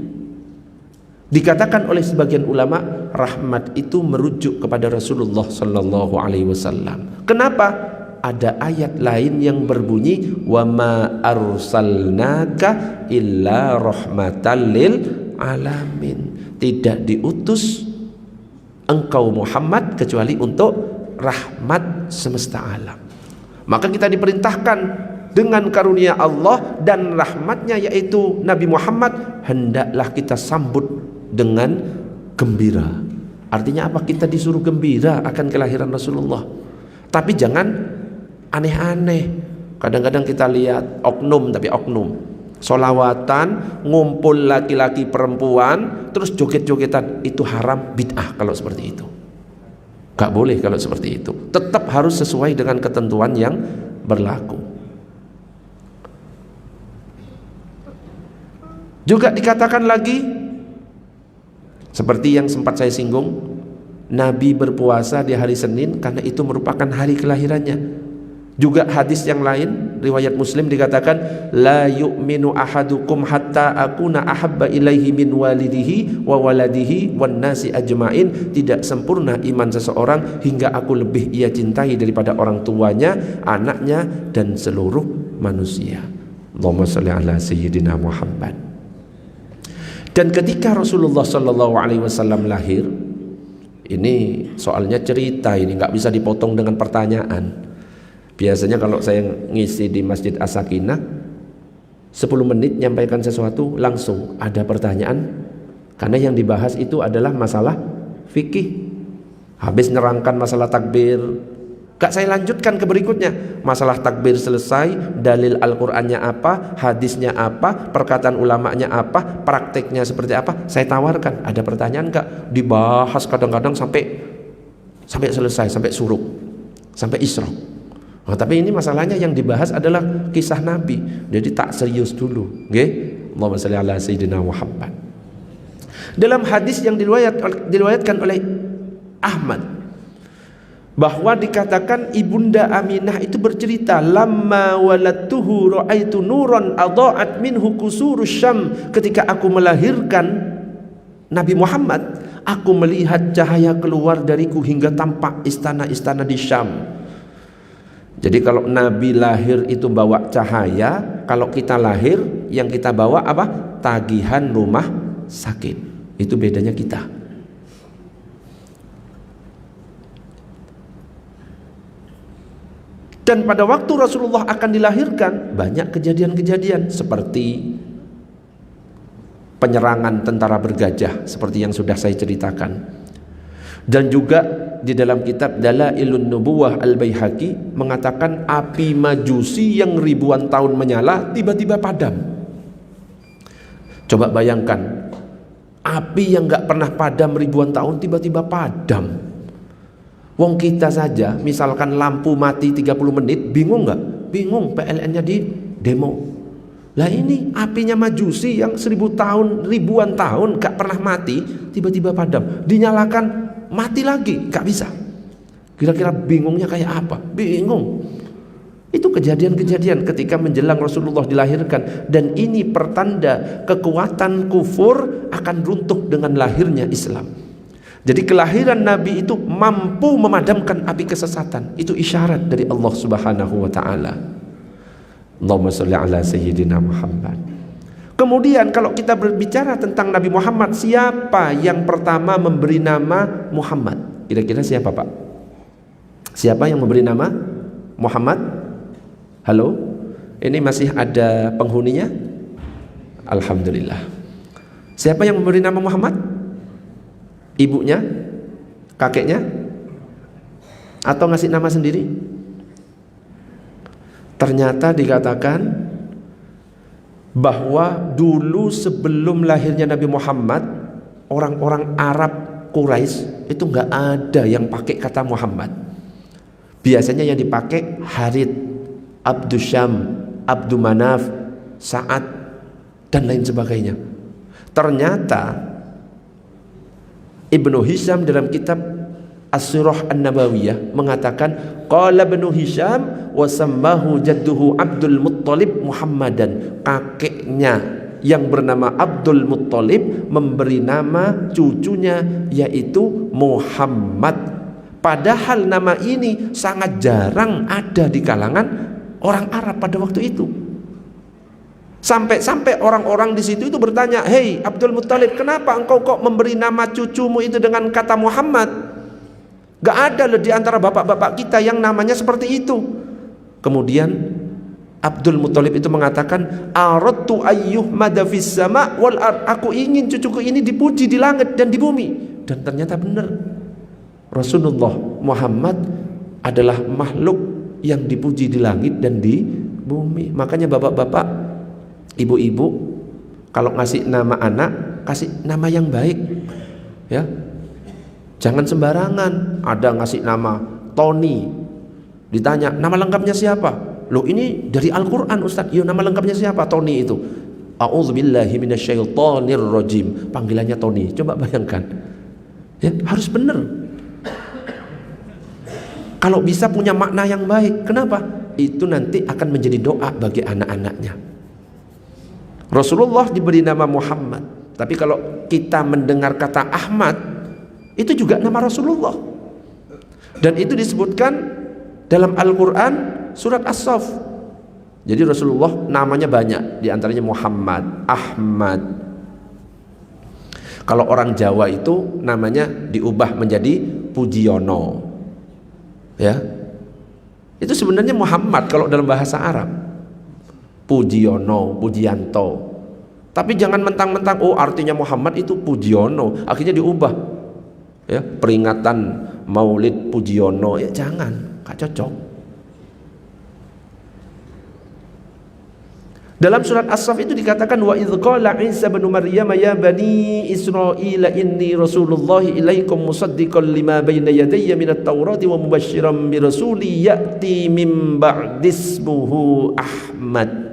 Speaker 1: dikatakan oleh sebagian ulama rahmat itu merujuk kepada Rasulullah sallallahu alaihi wasallam. Kenapa? Ada ayat lain yang berbunyi wa ma arsalnaka illa rahmatan lil alamin. Tidak diutus engkau Muhammad kecuali untuk rahmat semesta alam. Maka kita diperintahkan dengan karunia Allah dan rahmatnya yaitu Nabi Muhammad, hendaklah kita sambut dengan gembira. Artinya apa? Kita disuruh gembira akan kelahiran Rasulullah. Tapi jangan aneh-aneh. Kadang-kadang kita lihat oknum, tapi oknum solawatan, ngumpul laki-laki perempuan, terus joget-jogetan. Itu haram, bid'ah kalau seperti itu. Gak boleh kalau seperti itu. Tetap harus sesuai dengan ketentuan yang berlaku. Juga dikatakan lagi, seperti yang sempat saya singgung, Nabi berpuasa di hari Senin karena itu merupakan hari kelahirannya. Juga hadis yang lain riwayat Muslim dikatakan la yu'minu ahadukum hatta akuna ahabba ilaihi min walidihi wa waladihi wan nasi ajmain. Tidak sempurna iman seseorang hingga aku lebih ia cintai daripada orang tuanya, anaknya dan seluruh manusia. Allahumma shalli ala sayyidina Muhammad. Dan ketika Rasulullah sallallahu alaihi wasallam lahir, ini soalnya cerita, ini nggak bisa dipotong dengan pertanyaan. Biasanya kalau saya ngisi di Masjid As-Sakinah 10 menit nyampaikan sesuatu langsung ada pertanyaan, karena yang dibahas itu adalah masalah fikih. Habis nerangkan masalah takbir, gak saya lanjutkan ke berikutnya. Masalah takbir selesai, dalil Al-Qur'annya apa, hadisnya apa, perkataan ulamanya apa, prakteknya seperti apa, saya tawarkan. Ada pertanyaan gak? Dibahas kadang-kadang sampai selesai, sampai suruk, sampai Isra. Nah, tapi ini masalahnya yang dibahas adalah kisah Nabi, jadi tak serius dulu. Okay? Allahumma shalli ala sayyidina Muhammad. Dalam hadis yang diriwayatkan oleh Ahmad, bahwa dikatakan ibunda Aminah itu bercerita, lamma waladtuhu ra'aitu nuran adha'at minhu kusurus Syam. Ketika aku melahirkan Nabi Muhammad, aku melihat cahaya keluar dariku hingga tampak istana-istana di Syam. Jadi kalau Nabi lahir itu bawa cahaya, kalau kita lahir yang kita bawa apa? Tagihan rumah sakit. Itu bedanya kita. Dan pada waktu Rasulullah akan dilahirkan, banyak kejadian-kejadian seperti penyerangan tentara bergajah seperti yang sudah saya ceritakan. Dan juga di dalam kitab Dalailun Nubuwah Al-Baihaqi mengatakan api Majusi yang ribuan tahun menyala tiba-tiba padam. Coba bayangkan, api yang gak pernah padam ribuan tahun tiba-tiba padam. Wong kita saja misalkan lampu mati 30 menit, bingung gak? Bingung, PLN-nya di demo. Lah ini apinya Majusi yang 1000 tahun, ribuan tahun gak pernah mati, tiba-tiba padam. Dinyalakan, mati lagi, gak bisa. Kira-kira bingungnya kayak apa? Bingung. Itu kejadian-kejadian ketika menjelang Rasulullah dilahirkan. Dan ini pertanda kekuatan kufur akan runtuh dengan lahirnya Islam. Jadi kelahiran Nabi itu mampu memadamkan api kesesatan. Itu isyarat dari Allah Subhanahu wa ta'ala. Allahumma sholli ala sayyidina Muhammad. Kemudian kalau kita berbicara tentang Nabi Muhammad, siapa yang pertama memberi nama Muhammad? Kira-kira siapa, Pak? Siapa yang memberi nama Muhammad? Halo? Ini masih ada penghuninya? Alhamdulillah. Siapa yang memberi nama Muhammad? Ibunya? Kakeknya? Atau ngasih nama sendiri? Ternyata dikatakan bahwa dulu sebelum lahirnya Nabi Muhammad, orang-orang Arab Quraisy itu nggak ada yang pakai kata Muhammad. Biasanya yang dipakai Harith, Abdus Syam, Abdul Manaf, Sa'ad dan lain sebagainya. Ternyata Ibnu Hisham dalam kitab As-Sirah An-Nabawiyah mengatakan qala Ibnu Hisham wa sammahu jadduhu Abdul Muttalib Muhammadan. Kakeknya yang bernama Abdul Muttalib memberi nama cucunya yaitu Muhammad. Padahal nama ini sangat jarang ada di kalangan orang Arab pada waktu itu. Sampai orang-orang di situ itu bertanya, "Hei Abdul Muttalib, kenapa engkau kok memberi nama cucumu itu dengan kata Muhammad? Gak ada loh di antara bapak-bapak kita yang namanya seperti itu." Kemudian Abdul Muttalib itu mengatakan, "Aradtu ayyuhmada fis sama' wal ard." Aku ingin cucuku ini dipuji di langit dan di bumi. Dan ternyata benar. Rasulullah Muhammad adalah makhluk yang dipuji di langit dan di bumi. Makanya bapak-bapak, ibu-ibu, kalau ngasih nama anak, kasih nama yang baik, ya. Jangan sembarangan. Ada ngasih nama Tony, ditanya nama lengkapnya siapa? Loh, ini dari Al-Quran Ustaz. Yo, nama lengkapnya siapa Tony itu? A'udzubillahi minasyaitonirrajim. Panggilannya Tony. Coba bayangkan. Ya, harus benar. Kalau bisa punya makna yang baik. Kenapa? Itu nanti akan menjadi doa bagi anak-anaknya. Rasulullah diberi nama Muhammad. Tapi kalau kita mendengar kata Ahmad, itu juga nama Rasulullah. Dan itu disebutkan dalam Al-Quran surat As-Saff. Jadi Rasulullah namanya banyak, di antaranya Muhammad, Ahmad. Kalau orang Jawa itu namanya diubah menjadi Pujiono. Ya. Itu sebenarnya Muhammad kalau dalam bahasa Arab. Pujiono, Pujianto. Tapi jangan mentang-mentang artinya Muhammad itu Pujiono, akhirnya diubah. Ya, peringatan Maulid Pujiono, ya jangan, gak cocok. Dalam surat As-Saff itu dikatakan, wa idz qala Isa bin Maryam ya bani Israil inni rasulullah ilaikum musaddiqan lima baina yadayya minat taurati wa mubasysyiran bi rasuli ya'ti min ba'di ismuhu Ahmad.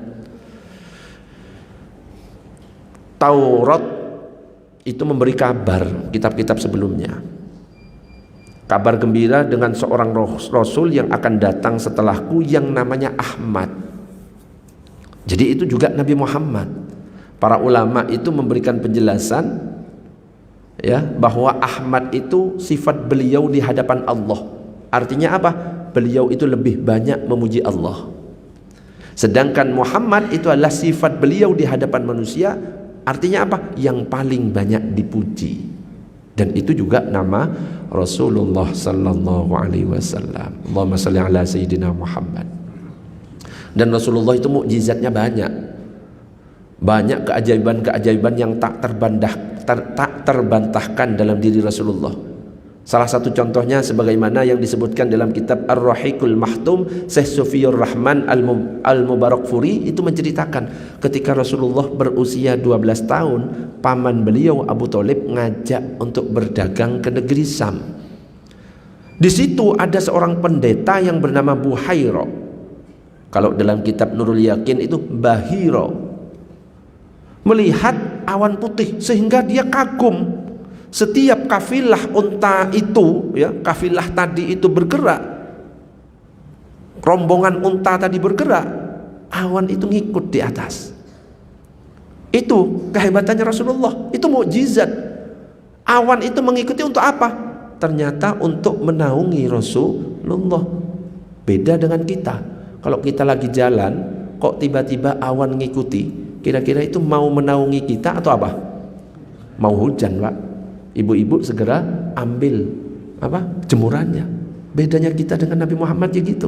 Speaker 1: Taurat itu memberi kabar kitab-kitab sebelumnya, kabar gembira dengan seorang rasul yang akan datang setelahku yang namanya Ahmad. Jadi itu juga Nabi Muhammad. Para ulama itu memberikan penjelasan, ya, bahwa Ahmad itu sifat beliau di hadapan Allah. Artinya apa? Beliau itu lebih banyak memuji Allah. Sedangkan Muhammad itu adalah sifat beliau di hadapan manusia. Artinya apa? Yang paling banyak dipuji. Dan itu juga nama Rasulullah sallallahu alaihi wasallam. Allahumma shalli ala sayyidina Muhammad. Dan Rasulullah itu mukjizatnya banyak. Banyak keajaiban-keajaiban yang tak terbantahkan dalam diri Rasulullah. Salah satu contohnya sebagaimana yang disebutkan dalam kitab Ar-Rahiqul Mahtum, Syekh Sufiyur Rahman Al-Mubarakfuri itu menceritakan ketika Rasulullah berusia 12 tahun, paman beliau Abu Thalib ngajak untuk berdagang ke negeri Syam. Di situ ada seorang pendeta yang bernama Buhaira. Kalau dalam kitab Nurul Yakin itu Bahiro. Melihat awan putih sehingga dia kagum. Setiap kafilah unta itu, ya, kafilah tadi itu bergerak, rombongan unta tadi bergerak, awan itu ngikut di atas. Itu kehebatannya Rasulullah. Itu mukjizat. Awan itu mengikuti untuk apa? Ternyata untuk menaungi Rasulullah. Beda dengan kita. Kalau kita lagi jalan, kok tiba-tiba awan ngikuti, kira-kira itu mau menaungi kita atau apa? Mau hujan, Pak. Ibu-ibu segera ambil apa? Jemurannya. Bedanya kita dengan Nabi Muhammad ya gitu.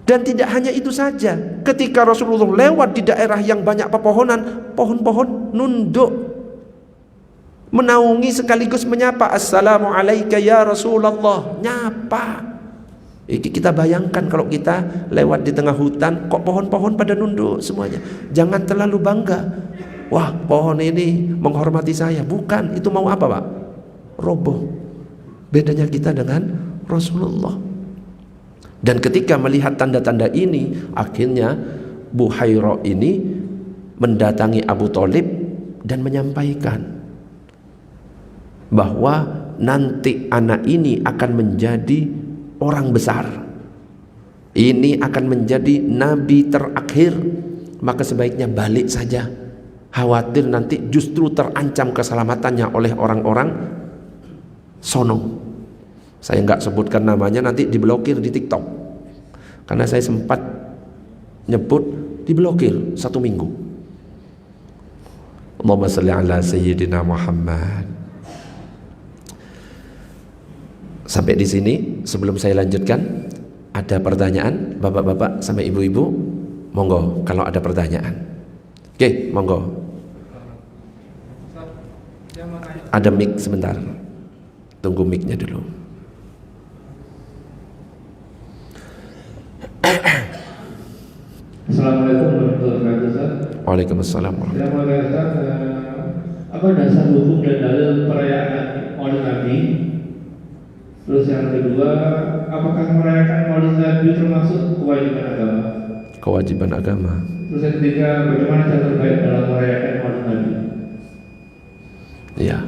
Speaker 1: Dan tidak hanya itu saja. Ketika Rasulullah lewat di daerah yang banyak pepohonan, pohon-pohon nunduk menaungi sekaligus menyapa, "Assalamualaikum ya Rasulullah." Nyapa. Kita bayangkan kalau kita lewat di tengah hutan, kok pohon-pohon pada nunduk semuanya. Jangan terlalu bangga. Wah, pohon ini menghormati saya. Bukan, itu mau apa, Pak? Roboh. Bedanya kita dengan Rasulullah. Dan ketika melihat tanda-tanda ini, akhirnya Buhaira ini mendatangi Abu Thalib dan menyampaikan bahwa nanti anak ini akan menjadi orang besar. Ini akan menjadi nabi terakhir, maka sebaiknya balik saja. Khawatir nanti justru terancam keselamatannya oleh orang-orang sono. Saya nggak sebutkan namanya, nanti diblokir di TikTok. Karena saya sempat nyebut, diblokir 1 minggu. Allahumma shalli ala sayyidina Muhammad. Sampai di sini, sebelum saya lanjutkan, ada pertanyaan bapak-bapak sama ibu-ibu? Monggo kalau ada pertanyaan. Oke, monggo. Ada mic sebentar. Tunggu mic-nya dulu.
Speaker 2: Assalamualaikum warahmatullahi wabarakatuh.
Speaker 1: Waalaikumsalam.
Speaker 2: Saya mau tanya, apa dasar hukum dan dalil perayaan Maulid Nabi? Terus yang kedua, apakah merayakan Maulid Nabi termasuk kewajiban agama?
Speaker 1: Kewajiban agama.
Speaker 2: Terus yang ketiga, bagaimana cara terbaik dalam merayakan Maulid Nabi?
Speaker 1: Ya,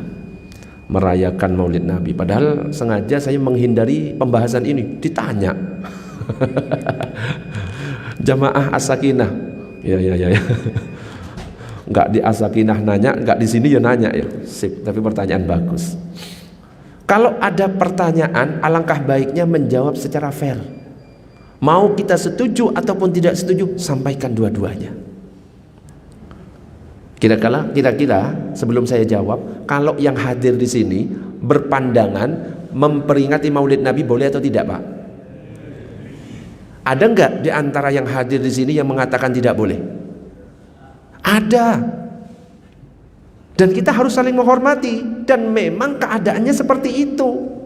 Speaker 1: merayakan Maulid Nabi. Padahal sengaja saya menghindari pembahasan ini. Ditanya. Jamaah As-Sakinah. Ya. Enggak di As-Sakinah nanya, enggak di sini ya nanya ya. Sip, tapi pertanyaan bagus. Kalau ada pertanyaan, alangkah baiknya menjawab secara fair. Mau kita setuju ataupun tidak setuju, sampaikan dua-duanya. Kira-kira sebelum saya jawab, kalau yang hadir di sini berpandangan memperingati Maulid Nabi boleh atau tidak, Pak? Ada enggak di antara yang hadir di sini yang mengatakan tidak boleh? Ada. Dan kita harus saling menghormati. Dan memang keadaannya seperti itu.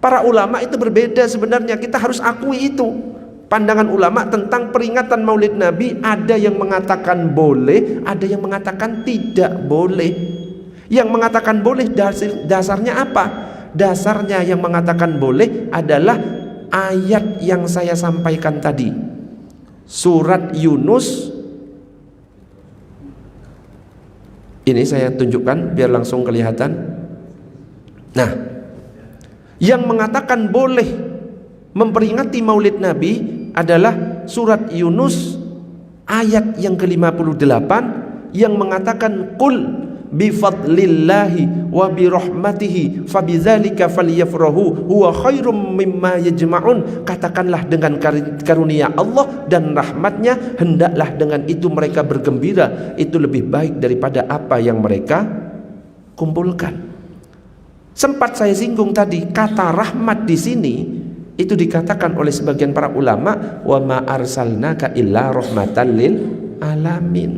Speaker 1: Para ulama itu berbeda sebenarnya. Kita harus akui itu. Pandangan ulama tentang peringatan Maulid Nabi, ada yang mengatakan boleh, ada yang mengatakan tidak boleh. Yang mengatakan boleh dasarnya apa? Dasarnya yang mengatakan boleh adalah ayat yang saya sampaikan tadi, surat Yunus. Ini saya tunjukkan biar langsung kelihatan. Nah, yang mengatakan boleh memperingati Maulid Nabi adalah surat Yunus ayat yang ke-58 yang mengatakan qul bifadlillahi wa birahmatihi fabidzalika falyafrahu huwa khairum mimma yajma'un. Katakanlah dengan karunia Allah dan rahmatnya, hendaklah dengan itu mereka bergembira, itu lebih baik daripada apa yang mereka kumpulkan. Sempat saya singgung tadi, kata rahmat di sini itu dikatakan oleh sebagian para ulama, wa ma arsalnaka illa rahmatan lil alamin.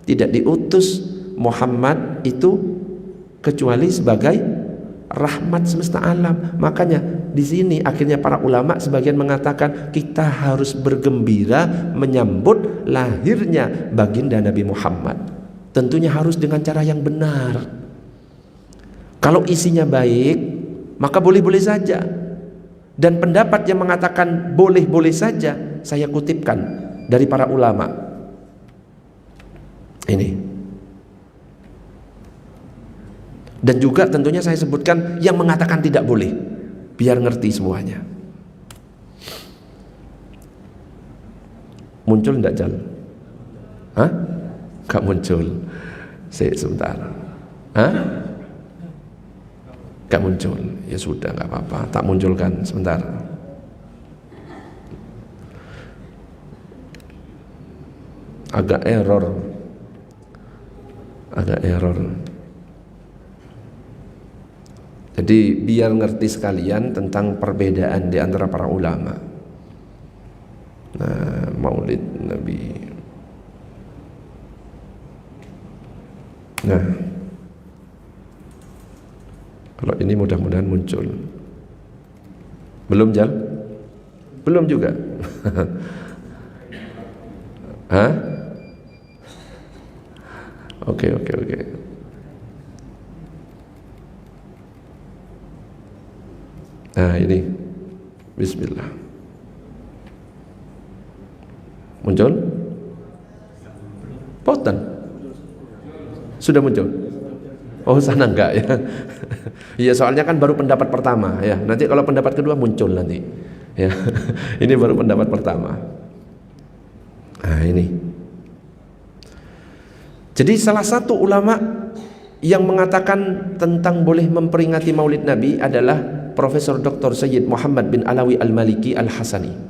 Speaker 1: Tidak diutus Muhammad itu kecuali sebagai rahmat semesta alam. Makanya di sini akhirnya para ulama sebagian mengatakan kita harus bergembira menyambut lahirnya baginda Nabi Muhammad. Tentunya harus dengan cara yang benar. Kalau isinya baik, maka boleh-boleh saja. Dan pendapat yang mengatakan boleh-boleh saja, saya kutipkan dari para ulama. Ini. Dan juga tentunya saya sebutkan yang mengatakan tidak boleh, biar ngerti semuanya. Muncul enggak Jal? Hah? Gak muncul. Sebentar. Hah? Gak muncul. Ya sudah, gak apa-apa. Tak munculkan sebentar. Agak error. Jadi biar ngerti sekalian tentang perbedaan di antara para ulama. Nah, Maulid Nabi. Nah, kalau ini mudah-mudahan muncul. Belum Jal? Belum juga. Hah? Oke. Nah ini, bismillah. Muncul? Poten? Sudah muncul? Oh sana enggak ya? Iya soalnya kan baru pendapat pertama ya. Nanti kalau pendapat kedua muncul nanti. Ya, ini baru pendapat pertama. Nah ini, Jadi salah satu ulama yang mengatakan tentang boleh memperingati Maulid Nabi adalah Profesor Dr. Sayyid Muhammad bin Alawi Al-Maliki Al-Hasani.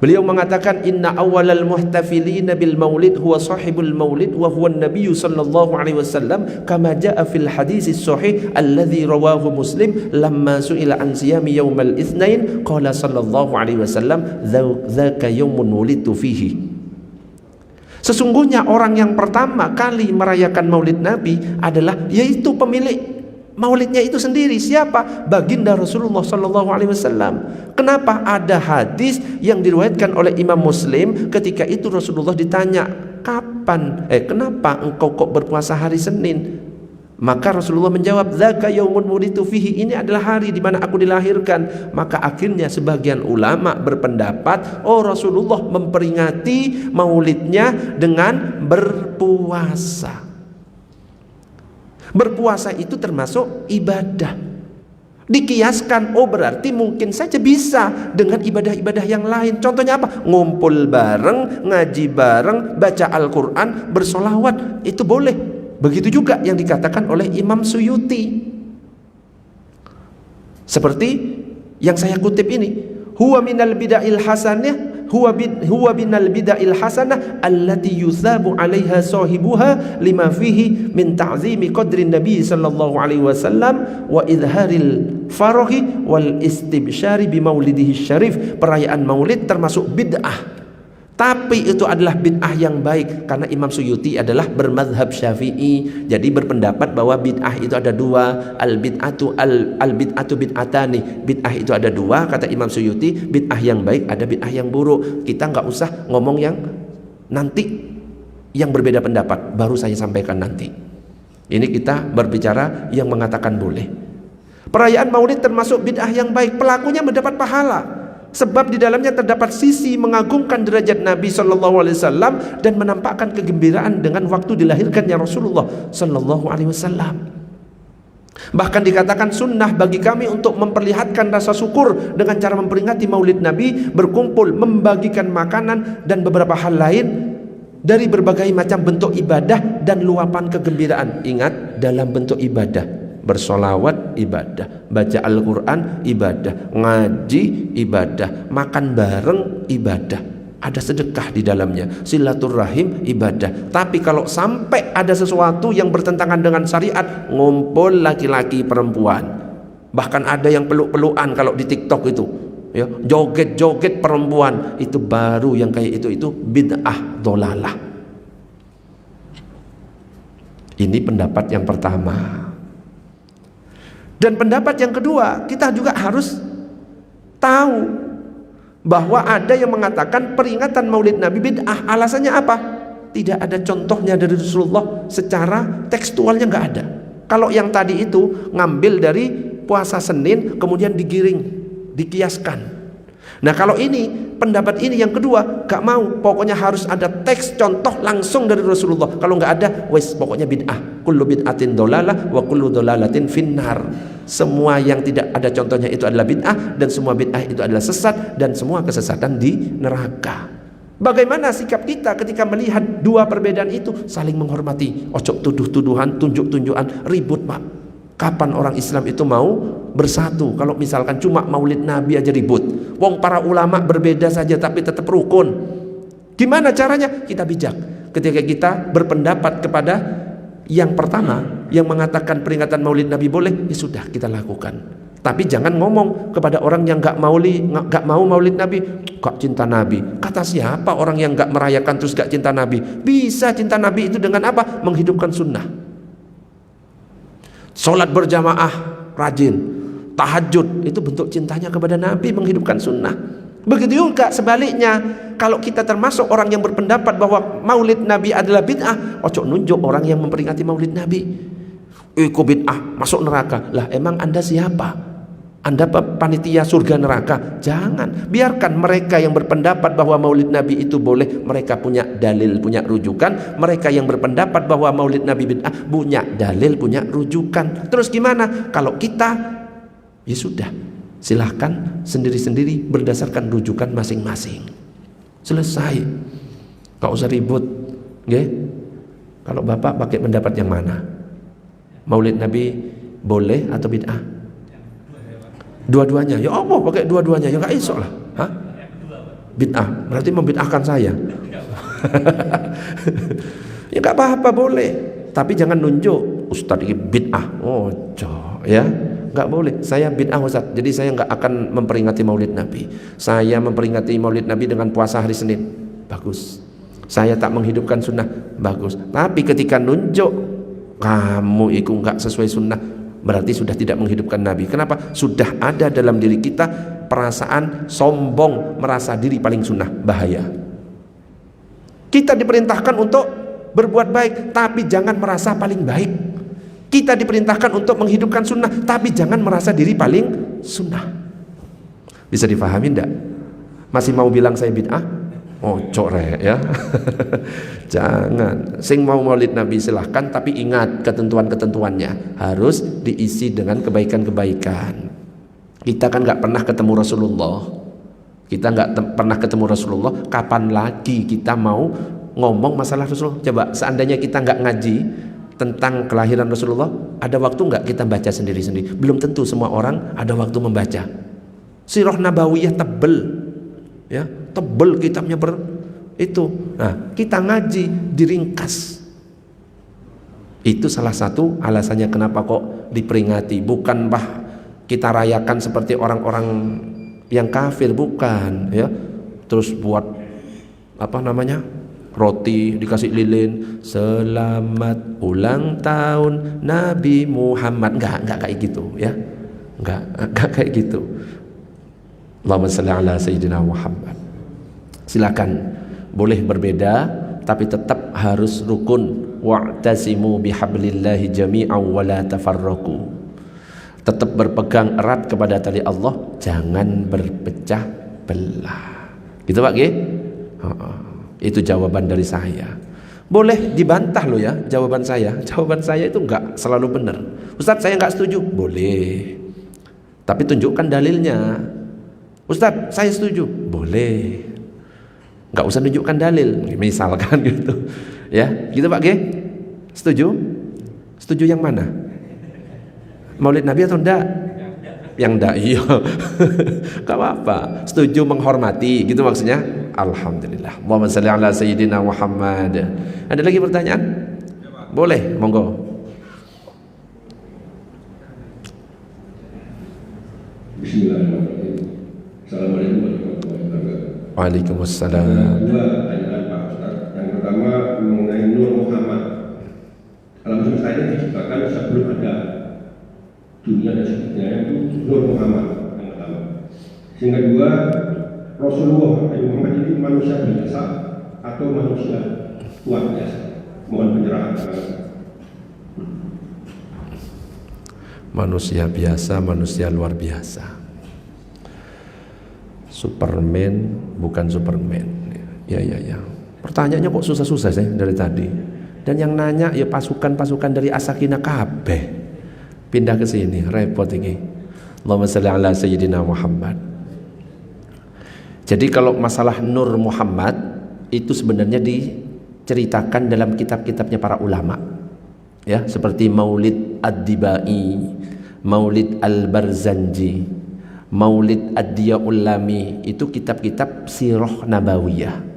Speaker 1: Beliau mengatakan inna awwalal muhtafilina bil maulid huwa sahibul maulid wa huwa an-nabiy sallallahu alaihi wasallam kama jaa fil hadis sahih alladhi rawahu Muslim lamma su'ila an siyami yaumal itsnain qala sallallahu alaihi wasallam dzaka yaumun wulidtu fihi. Sesungguhnya orang yang pertama kali merayakan Maulid Nabi adalah yaitu pemilik maulidnya itu sendiri. Siapa? Baginda Rasulullah sallallahu alaihi wasallam. Kenapa? Ada hadis yang diriwayatkan oleh Imam Muslim, ketika itu Rasulullah ditanya, kenapa engkau kok berpuasa hari Senin? Maka Rasulullah menjawab, dzaka yaumun wulidtu fihi, ini adalah hari di mana aku dilahirkan. Maka akhirnya sebagian ulama berpendapat, oh Rasulullah memperingati maulidnya dengan berpuasa. Berpuasa itu termasuk ibadah. Dikiaskan, oh berarti mungkin saja bisa dengan ibadah-ibadah yang lain. Contohnya apa? Ngumpul bareng, ngaji bareng, baca Al-Quran, bersolawat, itu boleh. Begitu juga yang dikatakan oleh Imam Suyuti. Seperti yang saya kutip ini, huwa minal bid'il hasanah huwa binal bid'il hasanah allati yusabu 'alaiha sahibuha lima fihi min ta'zimi qadri Nabi sallallahu alaihi wasallam wa idharil farahi wal istibsyari bi maulidihi syarif. Perayaan Maulid termasuk bid'ah, tapi itu adalah bid'ah yang baik, karena Imam Suyuti adalah bermadzhab Syafi'i. Jadi berpendapat bahwa bid'ah itu ada dua, al-bid'atu bid'atani. Bid'ah itu ada dua, kata Imam Suyuti. Bid'ah yang baik, ada bid'ah yang buruk. Kita nggak usah ngomong yang nanti yang berbeda pendapat, baru saya sampaikan nanti. Ini kita berbicara yang mengatakan boleh. Perayaan Maulid termasuk bid'ah yang baik, pelakunya mendapat pahala. Sebab di dalamnya terdapat sisi mengagungkan derajat Nabi Sallallahu Alaihi Wasallam dan menampakkan kegembiraan dengan waktu dilahirkannya Rasulullah Sallallahu Alaihi Wasallam. Bahkan dikatakan sunnah bagi kami untuk memperlihatkan rasa syukur dengan cara memperingati Maulid Nabi, berkumpul, membagikan makanan dan beberapa hal lain dari berbagai macam bentuk ibadah dan luapan kegembiraan. Ingat, dalam bentuk ibadah. Bersolawat ibadah, baca Al-Quran ibadah, ngaji ibadah, makan bareng ibadah, ada sedekah di dalamnya, silaturahim ibadah. Tapi kalau sampai ada sesuatu yang bertentangan dengan syariat, ngumpul laki-laki perempuan, bahkan ada yang peluk-pelukan kalau di TikTok itu, ya, joget-joget perempuan, itu baru yang kayak itu bid'ah dolalah. Ini pendapat yang pertama. Dan pendapat yang kedua, kita juga harus tahu bahwa ada yang mengatakan peringatan Maulid Nabi bid'ah. Alasannya apa? Tidak ada contohnya dari Rasulullah, secara tekstualnya nggak ada. Kalau yang tadi itu ngambil dari puasa Senin kemudian digiring, dikiaskan. Nah kalau ini, pendapat ini yang kedua, gak mau, pokoknya harus ada teks contoh langsung dari Rasulullah. Kalau gak ada, wes pokoknya bid'ah. Kullu bid'atin dolalah wa kullu dolalatin finnar. Semua yang tidak ada contohnya itu adalah bid'ah, dan semua bid'ah itu adalah sesat, dan semua kesesatan di neraka. Bagaimana sikap kita ketika melihat dua perbedaan itu? Saling menghormati, ojo tuduh-tuduhan, tunjuk-tunjukan, ribut pak. Kapan orang Islam itu mau bersatu? Kalau misalkan cuma Maulid Nabi aja ribut. Wong para ulama berbeda saja tapi tetap rukun. Gimana caranya? Kita bijak. Ketika kita berpendapat kepada yang pertama yang mengatakan peringatan Maulid Nabi boleh, ya sudah kita lakukan. Tapi jangan ngomong kepada orang yang gak mau Maulid Nabi, gak cinta Nabi. Kata siapa orang yang gak merayakan terus gak cinta Nabi? Bisa cinta Nabi itu dengan apa? Menghidupkan sunnah. Sholat berjamaah rajin, tahajud, itu bentuk cintanya kepada Nabi, menghidupkan sunnah. Begitu juga sebaliknya, kalau kita termasuk orang yang berpendapat bahwa Maulid Nabi adalah bid'ah, ojo nunjuk orang yang memperingati Maulid Nabi. Kok bid'ah, masuk neraka. Lah emang Anda siapa? Anda panitia surga neraka? Jangan, biarkan mereka yang berpendapat bahwa Maulid Nabi itu boleh, mereka punya dalil, punya rujukan. Mereka yang berpendapat bahwa Maulid Nabi bid'ah punya dalil, punya rujukan. Terus gimana? Kalau kita, ya sudah, silahkan sendiri-sendiri berdasarkan rujukan masing-masing. Selesai, gak usah ribut, okay? Kalau Bapak pakai pendapat yang mana? Maulid Nabi boleh atau bid'ah? Dua-duanya. Ya Allah, pakai dua-duanya. Ya nggak esok lah. Hah? Bid'ah. Berarti membid'ahkan saya. Ya nggak apa-apa, boleh. Tapi jangan nunjuk Ustadz ini bid'ah. Oh, ya. Nggak boleh. Saya bid'ah Ustadz. Jadi saya nggak akan memperingati Maulid Nabi. Saya memperingati Maulid Nabi dengan puasa hari Senin. Bagus. Saya tak menghidupkan sunnah. Bagus. Tapi ketika nunjuk kamu itu nggak sesuai sunnah, berarti sudah tidak menghidupkan Nabi. Kenapa? Sudah ada dalam diri kita perasaan sombong, merasa diri paling sunnah. Bahaya. Kita diperintahkan untuk berbuat baik, tapi jangan merasa paling baik. Kita diperintahkan untuk menghidupkan sunnah, tapi jangan merasa diri paling sunnah. Bisa difahami enggak? Masih mau bilang saya bid'ah? Oh, corek ya. Jangan. Sing mau Maulid Nabi silahkan, tapi ingat ketentuan-ketentuannya harus diisi dengan kebaikan-kebaikan. Kita kan nggak pernah ketemu Rasulullah. Kita nggak pernah ketemu Rasulullah. Kapan lagi kita mau ngomong masalah Rasulullah? Coba, seandainya kita nggak ngaji tentang kelahiran Rasulullah, ada waktu nggak kita baca sendiri-sendiri? Belum tentu semua orang ada waktu membaca. Sirah Nabawiyah tebel, ya, tebel kitabnya itu. Nah, kita ngaji diringkas. Itu salah satu alasannya kenapa kok diperingati. Bukan kita rayakan seperti orang-orang yang kafir, bukan, ya. Terus buat roti dikasih lilin, selamat ulang tahun Nabi Muhammad. Enggak kayak gitu, ya. Enggak kayak gitu. Allahumma shalli ala sayyidina Muhammad. Silakan, boleh berbeda tapi tetap harus rukun. Wa'tasimu bihablillahi jami'an wa la tafarraqu. Tetap berpegang erat kepada tali Allah, jangan berpecah belah. Gitu Pak G? Itu jawaban dari saya. Boleh dibantah loh ya jawaban saya. Jawaban saya itu enggak selalu benar. Ustadz, saya enggak setuju. Boleh. Tapi tunjukkan dalilnya. Ustadz, saya setuju. Boleh. Enggak usah tunjukkan dalil. Misalkan gitu. Ya, gitu Pak G? Setuju? Setuju yang mana? Maulid Nabi atau enggak? Yang enggak, iya. Gak apa-apa. Setuju menghormati, gitu maksudnya. Alhamdulillah. Allahumma shalli ala sayyidina Muhammad. Ada lagi pertanyaan? Boleh, monggo.
Speaker 3: Bismillahirrahmanirrahim. Assalamualaikum warahmatullahi wabarakatuh.
Speaker 1: Waalaikumsalam.
Speaker 3: Dua pertanyaan Pak Ustaz. Yang pertama mengenai Nur Muhammad. Alam semesta ini diciptakan sebelum ada dunia dan sebagainya, itu Nur Muhammad yang pertama. Yang kedua, Rasulullah Nabi Muhammad itu manusia biasa atau manusia luar biasa? Mohon pencerahan.
Speaker 1: Manusia biasa, manusia luar biasa. Superman bukan Superman. Ya. Pertanyaannya kok susah-susah sih dari tadi. Dan yang nanya ya pasukan-pasukan dari Asakina kabeh. Pindah ke sini, repot ini. Allahumma shalli ala sayyidina Muhammad. Jadi kalau masalah Nur Muhammad itu sebenarnya diceritakan dalam kitab-kitabnya para ulama. Ya, seperti Maulid Ad-Dibai, Maulid Al-Barzanji, Maulid Ad-Diyaul Lami, itu kitab-kitab sirah nabawiyah.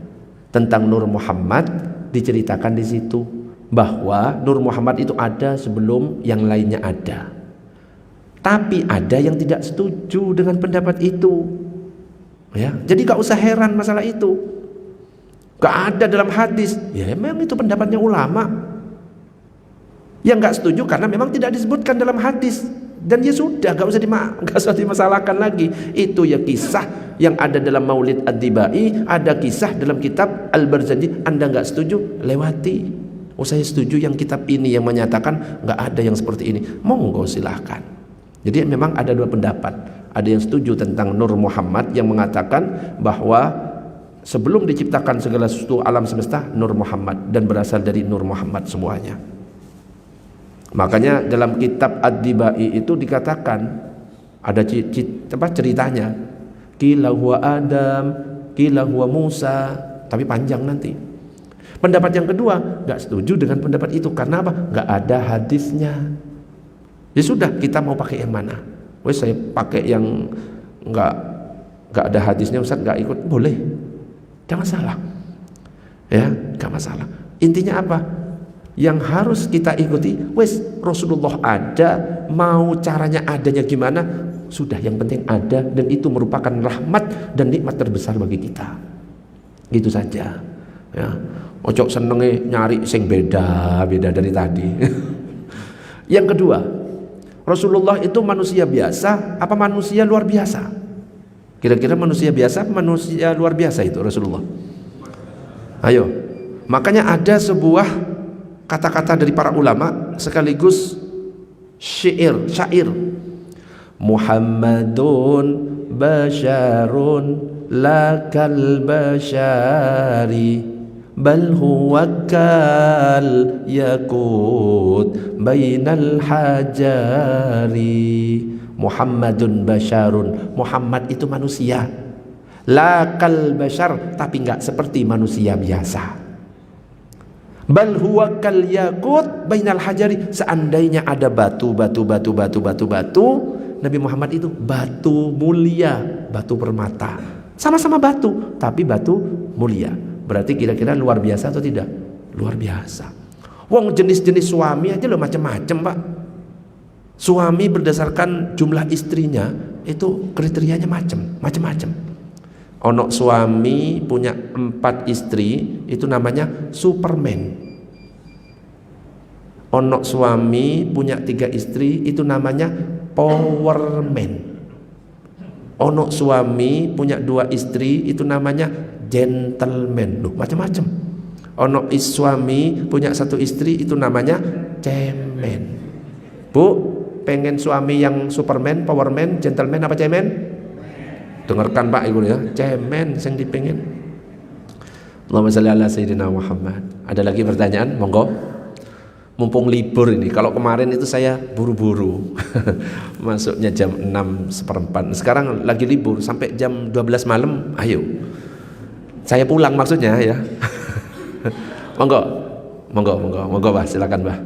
Speaker 1: Tentang Nur Muhammad diceritakan di situ bahwa Nur Muhammad itu ada sebelum yang lainnya ada. Tapi ada yang tidak setuju dengan pendapat itu. Ya, jadi gak usah heran masalah itu. Gak ada dalam hadis. Ya memang itu pendapatnya ulama. Yang gak setuju karena memang tidak disebutkan dalam hadis. Dan ya sudah, gak usah dimasalahkan lagi. Itu ya kisah yang ada dalam Maulid Ad-Dibai, ada kisah dalam kitab Al-Barzanji. Anda gak setuju, lewati. Oh, saya setuju yang kitab ini yang menyatakan gak ada yang seperti ini. Monggo silahkan. Jadi memang ada dua pendapat. Ada yang setuju tentang Nur Muhammad yang mengatakan bahwa sebelum diciptakan segala sesuatu alam semesta, Nur Muhammad, dan berasal dari Nur Muhammad semuanya. Makanya dalam kitab Ad-Dibai itu dikatakan ada ceritanya, kila huwa Adam, kila huwa Musa, tapi panjang nanti. Pendapat yang kedua, nggak setuju dengan pendapat itu. Karena apa? Nggak ada hadisnya. Ya sudah, kita mau pakai yang mana? Wes saya pakai yang nggak ada hadisnya, Ustaz, nggak ikut, boleh, nggak masalah. Ya, nggak masalah. Intinya apa? Yang harus kita ikuti, wes Rasulullah ada, mau caranya adanya gimana, sudah, yang penting ada, dan itu merupakan rahmat dan nikmat terbesar bagi kita. Gitu saja. Ya, ojo senenge nyari sing beda dari tadi. Yang kedua, Rasulullah itu manusia biasa apa manusia luar biasa? Kira-kira manusia biasa apa manusia luar biasa itu Rasulullah? Ayo. Makanya ada sebuah kata-kata dari para ulama sekaligus syair. Muhammadun basyarun lakal basyari bal huwa kal yakut bainal hajari. Muhammadun basyarun, Muhammad itu manusia, lakal basyar, tapi enggak seperti manusia biasa. Bal huwa kal yakut bainal hajari, seandainya ada batu, Nabi Muhammad itu batu mulia, batu permata. Sama-sama batu, tapi batu mulia. Berarti kira-kira luar biasa atau tidak? Luar biasa. Wong jenis-jenis suami aja lo macam-macam, Pak. Suami berdasarkan jumlah istrinya itu kriterianya macam-macam. Ono suami punya 4 istri, itu namanya Superman. Ono suami punya 3 istri, itu namanya Powerman. Ono suami punya 2 istri, itu namanya Gentleman. Loh, macam-macam. Ono suami punya 1 istri, itu namanya Cemen. Bu, pengen suami yang Superman, Powerman, Gentleman apa Cemen? Dengarkan Pak Ibu ya, cemen yang dipengin. Allahumma shalli ala sayyidina Muhammad. Ada lagi pertanyaan? Monggo. Mumpung libur ini. Kalau kemarin itu saya buru-buru. Masuknya jam 6:15. Sekarang lagi libur sampai jam 12 malam. Ayo. Saya pulang maksudnya ya. Monggo Pak, silakan Pak.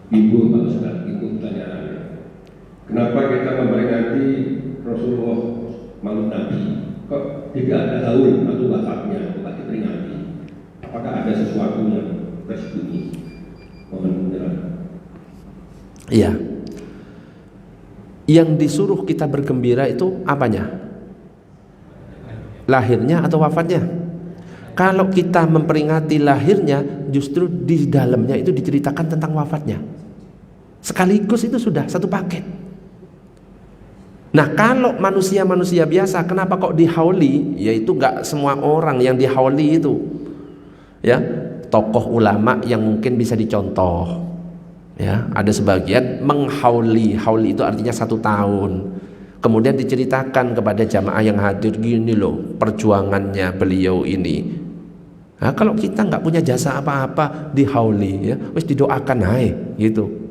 Speaker 3: Ibu Pak Ustaz, itu pertanyaannya. Kenapa kita memperingati Rasulullah Maulid Nabi kok tidak ada haul atau wafatnya tempat diperingati? Apakah ada sesuatu yang tersembunyi? Mohon penjelasan.
Speaker 1: Iya. Yang disuruh kita bergembira itu apanya? Lahirnya atau wafatnya? Kalau kita memperingati lahirnya, justru di dalamnya itu diceritakan tentang wafatnya. Sekaligus itu sudah satu paket. Nah, kalau manusia-manusia biasa, kenapa kok dihauli? Yaitu gak semua orang yang dihauli itu, ya, tokoh ulama yang mungkin bisa dicontoh. Ya, ada sebagian menghauli, hauli itu artinya 1 tahun. Kemudian diceritakan kepada jamaah yang hadir, gini loh perjuangannya beliau ini. Nah, kalau kita nggak punya jasa apa-apa dihauli, ya, wis didoakan hai, gitu.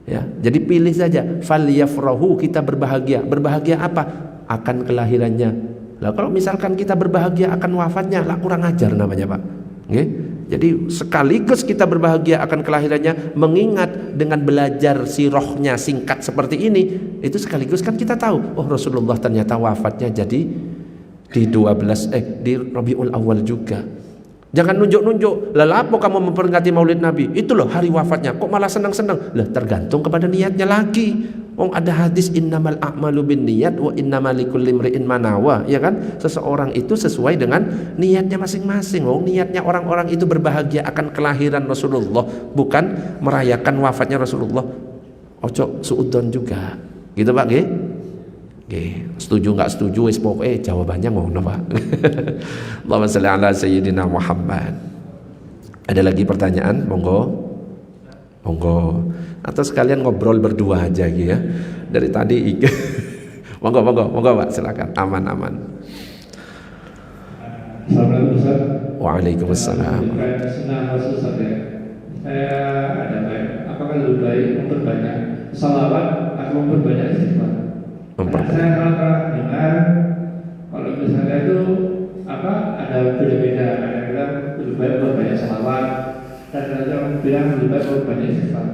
Speaker 1: Ya, jadi pilih saja. Falyafrahu, kita berbahagia. Berbahagia apa? Akan kelahirannya. Lah kalau misalkan kita berbahagia akan wafatnya, lah kurang ajar namanya, Pak. Oke? Jadi sekaligus kita berbahagia akan kelahirannya, mengingat dengan belajar sirahnya singkat seperti ini, itu sekaligus kan kita tahu, oh Rasulullah ternyata wafatnya jadi di di Rabiul Awal juga. Jangan nunjuk-nunjuk, lah apa kamu memperingati Maulid Nabi? Itu loh hari wafatnya, kok malah senang-senang? Lah tergantung kepada niatnya lagi. Oh, ada hadis innamal a'malu binniyat wa innamal likulli imri'in ma nawa, ya kan? Seseorang itu sesuai dengan niatnya masing-masing. Oh, niatnya orang-orang itu berbahagia akan kelahiran Rasulullah, bukan merayakan wafatnya Rasulullah. Ojo suudzon juga. Gitu Pak, nggih? Nggih, setuju nggak setuju wis pokoke jawabannya ngono, Pak. Allahumma shalli ala sayyidina Muhammad. Ada lagi pertanyaan? Monggo. Atau sekalian ngobrol berdua aja gitu ya. Dari tadi monggo Pak, silakan. Aman.
Speaker 2: Assalamualaikum Ustaz.
Speaker 1: Waalaikumsalam.
Speaker 2: Senang Ustaz ya. Saya ada baik. Apakah lebih baik memperbanyak salawat atau memperbanyak istighfar? Saya pernah dengar kalau misalnya itu ada beda-beda. Ada bilang lebih baik berbanyak salawat, dan ada yang bilang lebih baik berbanyak istighfar.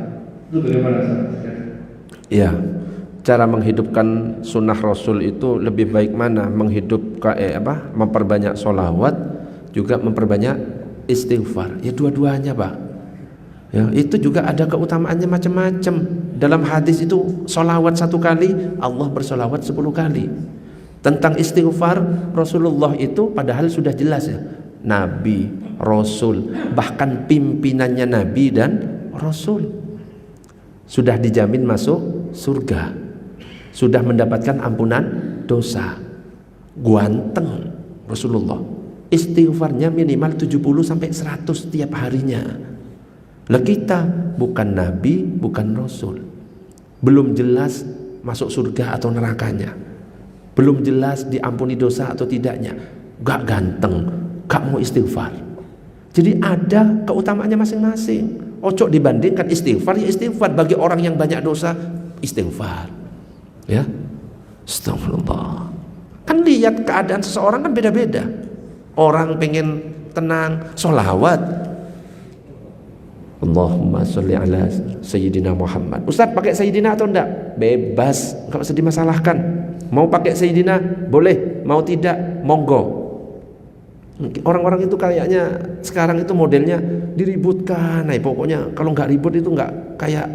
Speaker 2: Itu bagaimana Ustaz?
Speaker 1: Ya, cara menghidupkan sunnah Rasul itu lebih baik mana? Memperbanyak sholawat, juga memperbanyak istighfar. Ya dua-duanya, Pak. Ya, itu juga ada keutamaannya macam-macam. Dalam hadis itu sholawat 1 kali, Allah bersolawat 10 kali. Tentang istighfar, Rasulullah itu padahal sudah jelas ya, Nabi, Rasul, bahkan pimpinannya Nabi dan Rasul sudah dijamin masuk surga, sudah mendapatkan ampunan dosa. Guanteng Rasulullah, istighfarnya minimal 70 sampai 100 tiap harinya. Lah kita bukan Nabi, bukan Rasul, belum jelas masuk surga atau nerakanya, belum jelas diampuni dosa atau tidaknya, gak ganteng, gak mau istighfar. Jadi ada keutamaannya masing-masing. Ojo dibandingkan istighfar, ya istighfar. Bagi orang yang banyak dosa, istighfar. Ya, astagfirullah. Kan lihat keadaan seseorang kan beda-beda. Orang pengen tenang, sholawat, Allahumma sholli ala Sayyidina Muhammad. Ustaz pakai Sayyidina atau enggak? Bebas, enggak usah dimasalahkan. Mau pakai Sayyidina boleh, mau tidak monggo. Orang-orang itu kayaknya sekarang itu modelnya diributkan. Nah, pokoknya kalau nggak ribut itu nggak, kayak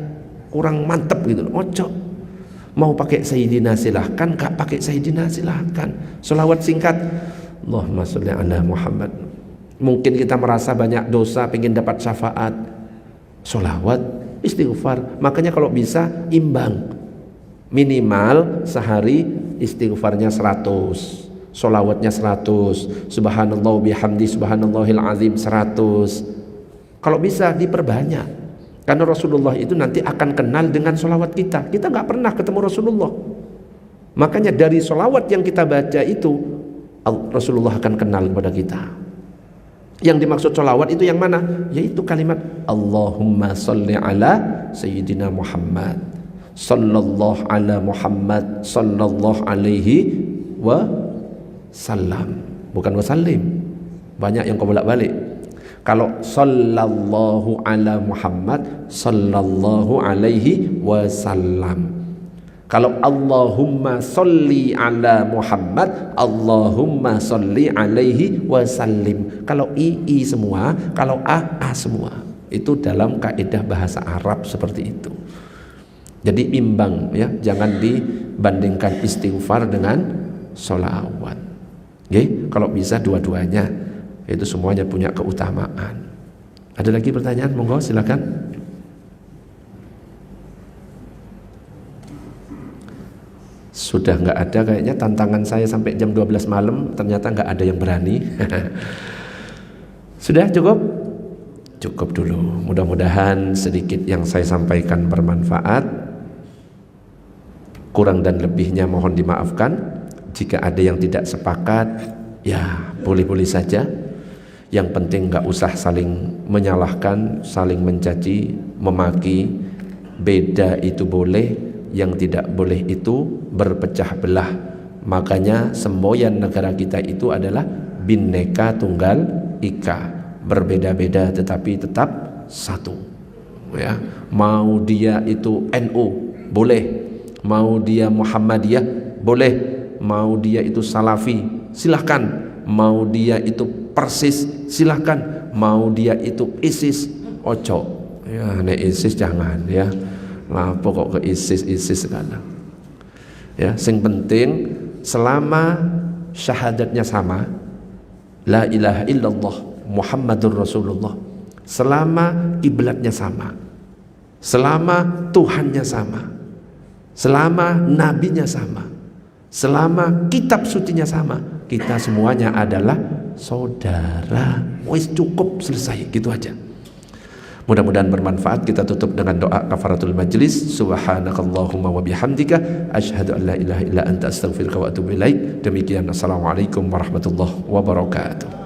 Speaker 1: kurang mantep gitu. Ojo. Mau pakai Sayyidina silahkan, nggak pakai Sayyidina silahkan. Sholawat singkat, Allahumma sholli ala Muhammad. Mungkin kita merasa banyak dosa, pengen dapat syafaat, sholawat, istighfar. Makanya kalau bisa imbang, minimal sehari istighfarnya 100, sholawatnya 100, subhanallah bihamdi subhanallahil azim 100. Kalau bisa diperbanyak, karena Rasulullah itu nanti akan kenal dengan sholawat kita. Kita nggak pernah ketemu Rasulullah, makanya dari sholawat yang kita baca itu Rasulullah akan kenal kepada kita. Yang dimaksud sholawat itu yang mana? Yaitu kalimat Allahumma sholli ala Sayyidina Muhammad, sallallahu ala Muhammad, sallallahu alaihi wa salam, bukan wasallim. Banyak yang kau bolak-balik. Kalau sallallahu ala Muhammad, sallallahu alaihi wasallam. Kalau Allahumma sholli ala Muhammad, Allahumma sholli alaihi wasallim. Kalau i semua, kalau a semua. Itu dalam kaidah bahasa Arab seperti itu. Jadi imbang ya, jangan dibandingkan istighfar dengan sholawat. Kalau bisa dua-duanya, itu semuanya punya keutamaan. Ada lagi pertanyaan? Monggo silakan. Sudah nggak ada kayaknya. Tantangan saya sampai jam 12 malam, ternyata nggak ada yang berani. Sudah cukup? Cukup dulu. Mudah-mudahan sedikit yang saya sampaikan bermanfaat. Kurang dan lebihnya mohon dimaafkan. Jika ada yang tidak sepakat, ya boleh-boleh saja. Yang penting nggak usah saling menyalahkan, saling mencaci, memaki. Beda itu boleh, yang tidak boleh itu berpecah belah. Makanya semboyan negara kita itu adalah Bhinneka Tunggal Ika, berbeda-beda tetapi tetap satu. Ya, mau dia itu NU boleh, mau dia Muhammadiyah boleh, mau dia itu Salafi silahkan, mau dia itu Persis silahkan, mau dia itu ISIS ojo. Ya, nek ISIS jangan ya. Lah pokok ke ISIS sekarang. Ya, sing penting selama syahadatnya sama, la ilaha illallah Muhammadur Rasulullah, selama kiblatnya sama, selama Tuhannya sama, selama nabinya sama, selama kitab sucinya sama, kita semuanya adalah saudara. Wis cukup, selesai gitu aja. Mudah-mudahan bermanfaat. Kita tutup dengan doa kafaratul majlis. Subhanakallahumma wa bihamdika asyhadu an la ilaha illa anta astaghfiruka wa atubu ilaik. Demikian, assalamualaikum warahmatullahi wabarakatuh.